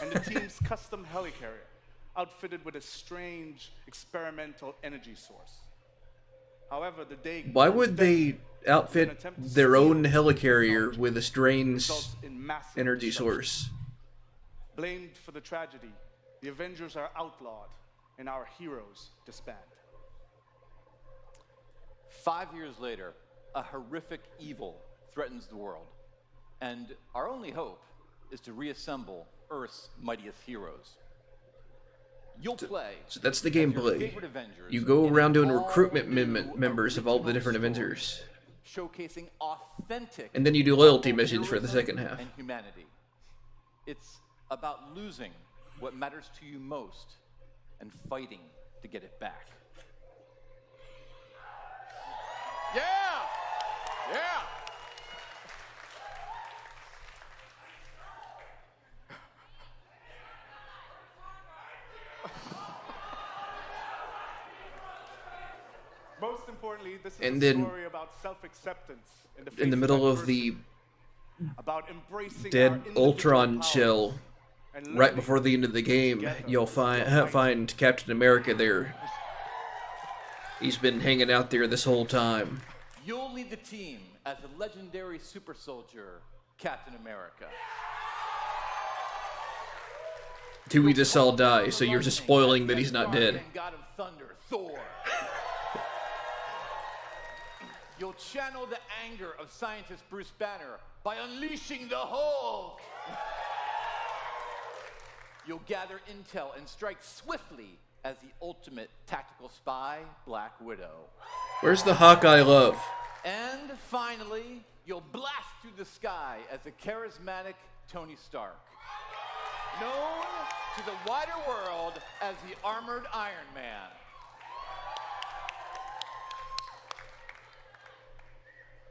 And the team's custom helicarrier, outfitted with a strange experimental energy source. However, the day Why would they outfit their own helicarrier with a strange energy source? Blamed for the tragedy, the Avengers are outlawed and our heroes disband. 5 years later, a horrific evil threatens the world, and our only hope is to reassemble Earth's mightiest heroes. You'll play. So that's the as your gameplay. favorite Avengers You go in around doing an recruitment all-new members of all the different original Avengers. story, showcasing authentic And then you do loyalty missions for the second half. and humanity. It's about losing what matters to you most and fighting to get it back. Yeah! Yeah! Most importantly, this is And a then story about self-acceptance in the In the face middle of adversity, the about embracing our dead individual Ultron powers shell, and right learning before the end of the game, together you'll find Captain America there. He's been hanging out there this whole time. You'll lead the team as the legendary super soldier, Captain America. Till we just all die, so you're just spoiling that he's not dead. God of Thunder, Thor. You'll channel the anger of scientist Bruce Banner by unleashing the Hulk. You'll gather intel and strike swiftly as the ultimate tactical spy, Black Widow. Where's the Hawkeye love? And finally, you'll blast through the sky as the charismatic Tony Stark, known to the wider world as the Armored Iron Man.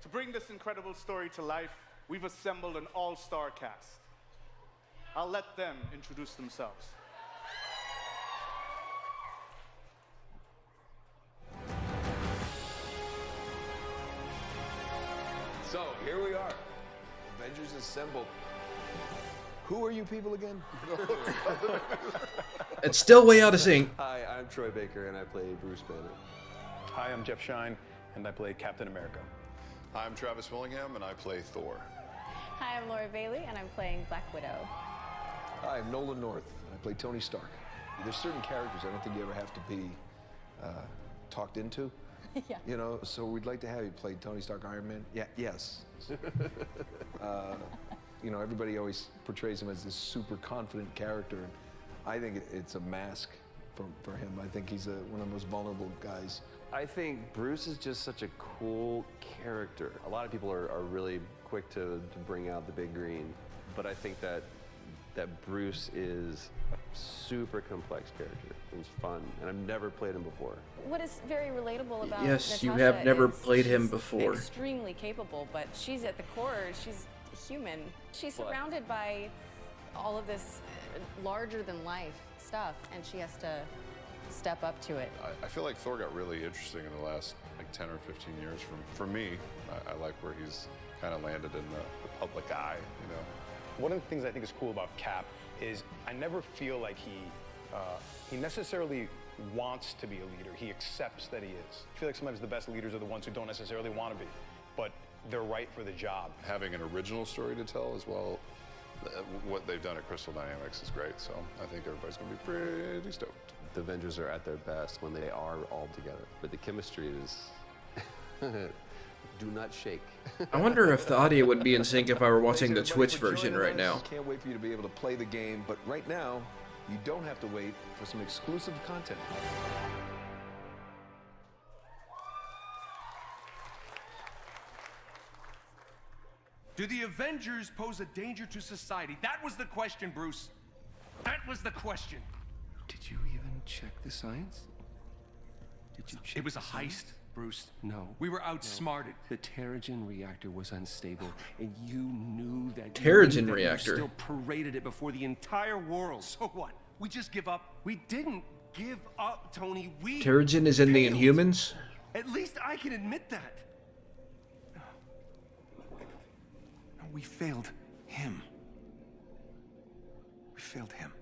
To bring this incredible story to life, we've assembled an all-star cast. I'll let them introduce themselves. So, here we are. Avengers assembled. Who are you people again? It's still way out of sync. Hi, I'm Troy Baker, and I play Bruce Banner. Hi, I'm Jeff Shine, and I play Captain America. I'm Travis Willingham, and I play Thor. Hi, I'm Laura Bailey, and I'm playing Black Widow. Hi, I'm Nolan North, and I play Tony Stark. There's certain characters I don't think you ever have to be talked into. Yeah. You know, so we'd like to have you play Tony Stark, Iron Man. Yeah, yes. You know, everybody always portrays him as this super confident character, and I think it's a mask for him. I think he's one of the most vulnerable guys. I think Bruce is just such a cool character. A lot of people are really quick to bring out the big green, but I think that Bruce is a super complex character. He's fun, and I've never played him before. What is very relatable about Yes, you Natasha have never is played him she's before. Extremely capable, but she's at the core. She's human. She's What? surrounded by all of this larger than life stuff, and she has to step up to it. I feel like Thor got really interesting in the last 10 or 15 years. For me, I like where he's kind of landed in the public eye, you know. One of the things I think is cool about Cap is I never feel like he necessarily wants to be a leader. He accepts that he is. I feel like sometimes the best leaders are the ones who don't necessarily want to be, but they're right for the job. Having an original story to tell as well, what they've done at Crystal Dynamics is great, so I think everybody's going to be pretty stoked. The Avengers are at their best when they are all together, but the chemistry is... do not shake. I wonder if the audio would be in sync if I were watching the Twitch version right now. Can't wait for you to be able to play the game, but right now, you don't have to wait for some exclusive content. Do the Avengers pose a danger to society? That was the question, Bruce. That was the question. Did you even check the science? Did you check It was a the science? heist, Bruce. No. We were outsmarted. The Terrigen reactor was unstable, and you knew that. Terrigen you reactor. still paraded it before the entire world. So what? We just give up? We didn't give up, Tony. We Terrigen is in the failed. Inhumans? At least I can admit that. No, we failed him. We failed him.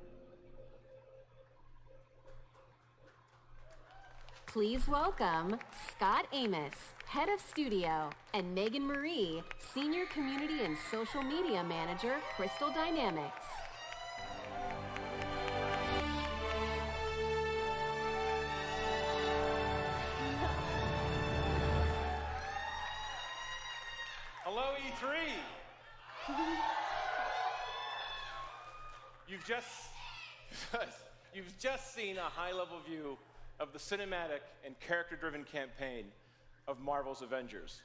Please welcome Scott Amos, Head of Studio, and Megan Marie, Senior Community and Social Media Manager, Crystal Dynamics. Hello, E3. You've just seen a high-level view of the cinematic and character-driven campaign of Marvel's Avengers.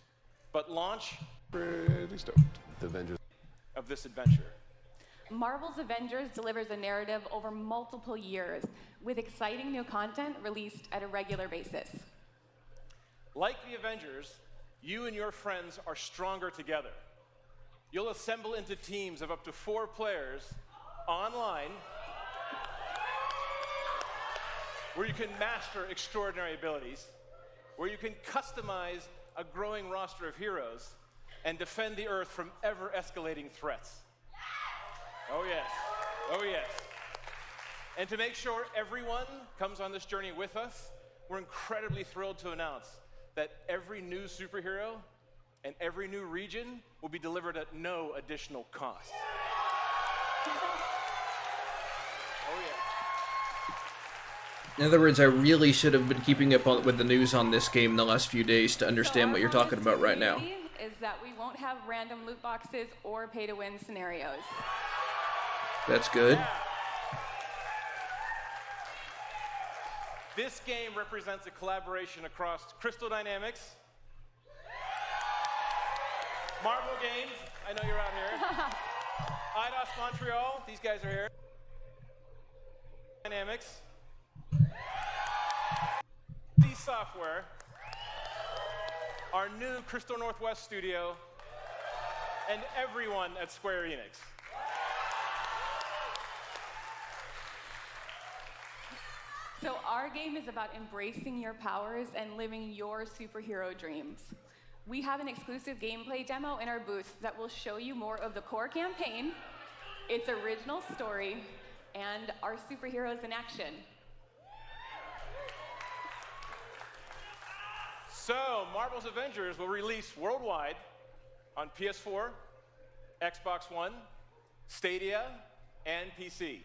But launch pretty stoked. The Avengers of this adventure. Marvel's Avengers delivers a narrative over multiple years, with exciting new content released at a regular basis. Like the Avengers, you and your friends are stronger together. You'll assemble into teams of up to 4 players online, where you can master extraordinary abilities, where you can customize a growing roster of heroes, and defend the Earth from ever-escalating threats. Oh yes, oh yes. And to make sure everyone comes on this journey with us, we're incredibly thrilled to announce that every new superhero and every new region will be delivered at no additional cost. Oh yeah. In other words, I really should have been keeping up with the news on this game the last few days to understand what you're talking about right now. Is that we won't have random loot boxes or pay-to-win scenarios. That's good. This game represents a collaboration across Crystal Dynamics, Marvel Games, I know you're out here, IDOS Montreal, these guys are here, Dynamics, D Software, our new Crystal Northwest studio, and everyone at Square Enix. So our game is about embracing your powers and living your superhero dreams. we have an exclusive gameplay demo in our booth that will show you more of the core campaign, its original story, and our superheroes in action. So, Marvel's Avengers will release worldwide on PS4, Xbox One, Stadia, and PC.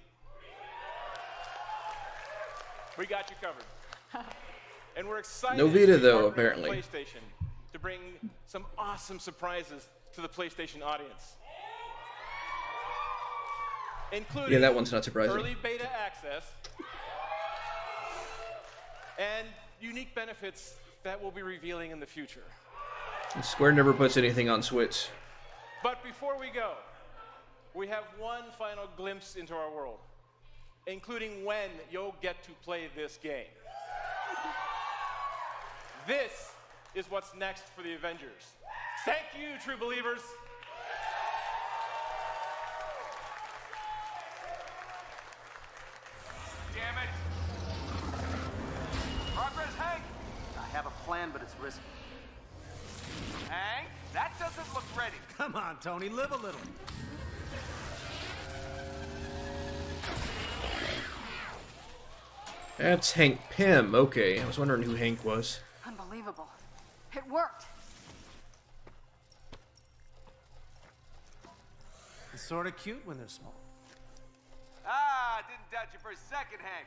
We got you covered. And we're excited No Vita, to be though, partnering with apparently. PlayStation to bring some awesome surprises to the PlayStation audience. Including Yeah, that one's not surprising. early beta access and unique benefits that we'll be revealing in the future. Square never puts anything on Switch. But before we go, we have one final glimpse into our world, including when you'll get to play this game. This is what's next for the Avengers. Thank you, true believers. Damn it! Progress, Hank! I have a plan, but it's risky. Hank, that doesn't look ready. Come on, Tony, live a little. That's Hank Pym. Okay, I was wondering who Hank was. Unbelievable. It worked. It's sort of cute when they're small. Ah, didn't doubt you for a second, Hank.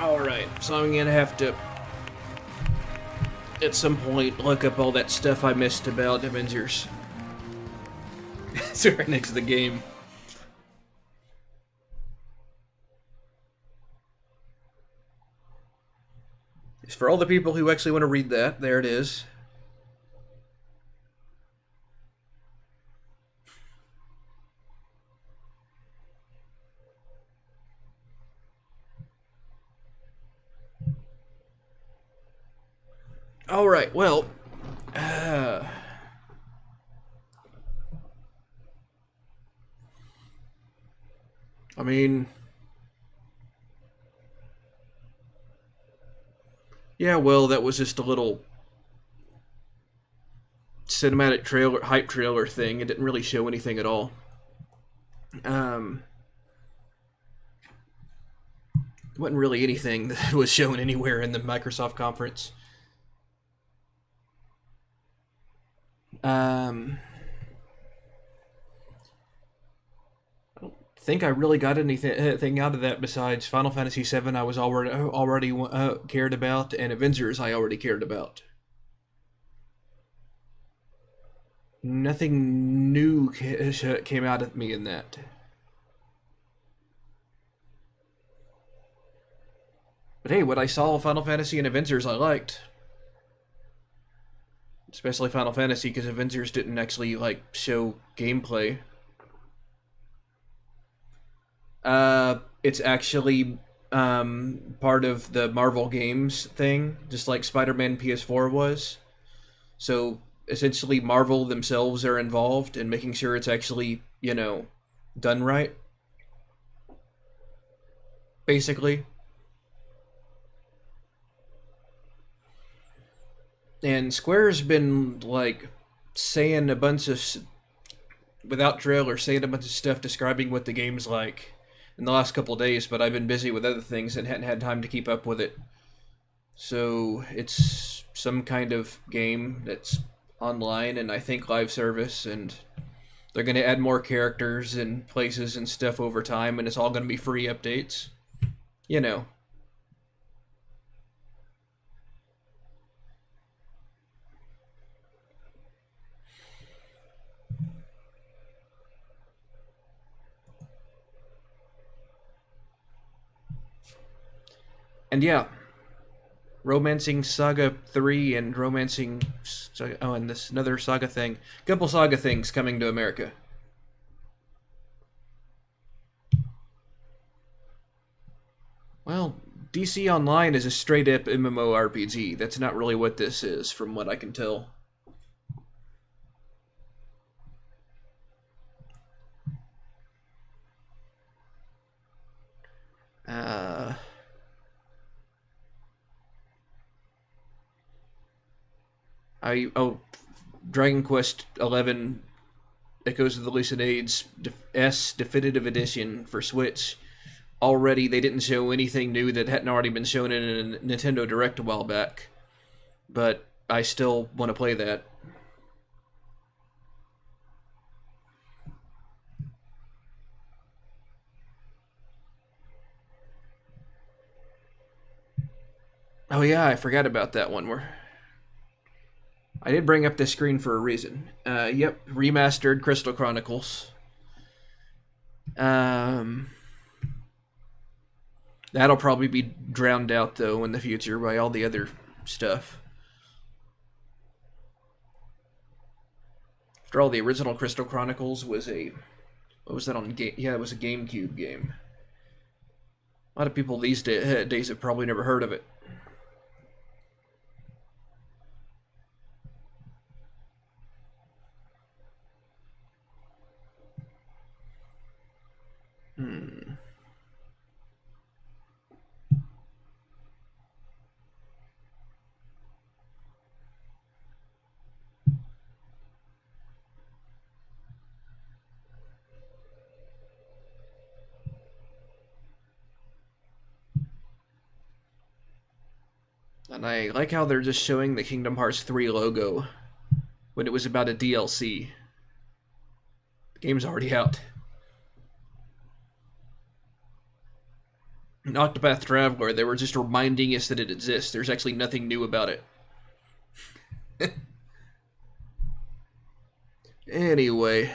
Alright, so I'm gonna have to, at some point, look up all that stuff I missed about Avengers. It's right next to the game. It's for all the people who actually want to read that, there it is. All right, well, I mean, yeah, well, that was just a little cinematic trailer, hype trailer thing. It didn't really show anything at all. Wasn't really anything that was shown anywhere in the Microsoft conference. I don't think I really got anything out of that besides Final Fantasy VII I was already cared about, and Avengers I already cared about. Nothing new came out of me in that. But hey, what I saw of Final Fantasy and Avengers I liked. Especially Final Fantasy, because Avengers didn't actually, like, show gameplay. It's actually part of the Marvel Games thing, just like Spider-Man PS4 was. So, essentially, Marvel themselves are involved in making sure it's actually, you know, done right. Basically. And Square's been, like, saying a bunch of, without trailer, saying a bunch of stuff describing what the game's like in the last couple of days, but I've been busy with other things and hadn't had time to keep up with it. So, it's some kind of game that's online and I think live service, and they're going to add more characters and places and stuff over time, and it's all going to be free updates. You know. And yeah, Romancing Saga 3 and Romancing... Oh, and this another Saga thing. Couple Saga things coming to America. Well, DC Online is a straight-up MMORPG. That's not really what this is, from what I can tell. Dragon Quest 11 Echoes of the Lucidades S Definitive Edition for Switch. Already, they didn't show anything new that hadn't already been shown in a Nintendo Direct a while back. But I still want to play that. Oh yeah, I forgot about that one. I did bring up this screen for a reason. Yep, remastered Crystal Chronicles. That'll probably be drowned out, though, in the future by all the other stuff. After all, the original Crystal Chronicles was a... What was that on game? Yeah, it was a GameCube game. A lot of people these days have probably never heard of it. And I like how they're just showing the Kingdom Hearts 3 logo when it was about a DLC. The game's already out. In Octopath Traveler, they were just reminding us that it exists. There's actually nothing new about it. Anyway.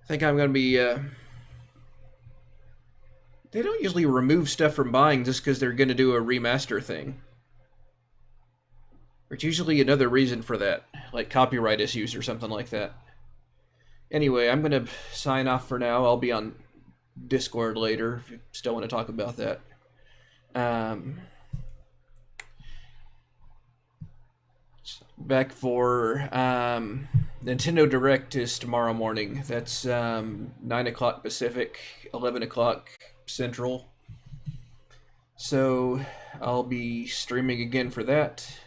I think I'm going to be... They don't usually remove stuff from buying just because they're going to do a remaster thing. There's usually another reason for that, like copyright issues or something like that. Anyway, I'm going to sign off for now. I'll be on Discord later if you still want to talk about that. Back for Nintendo Direct is tomorrow morning. That's 9 o'clock Pacific, 11 o'clock Central. So I'll be streaming again for that.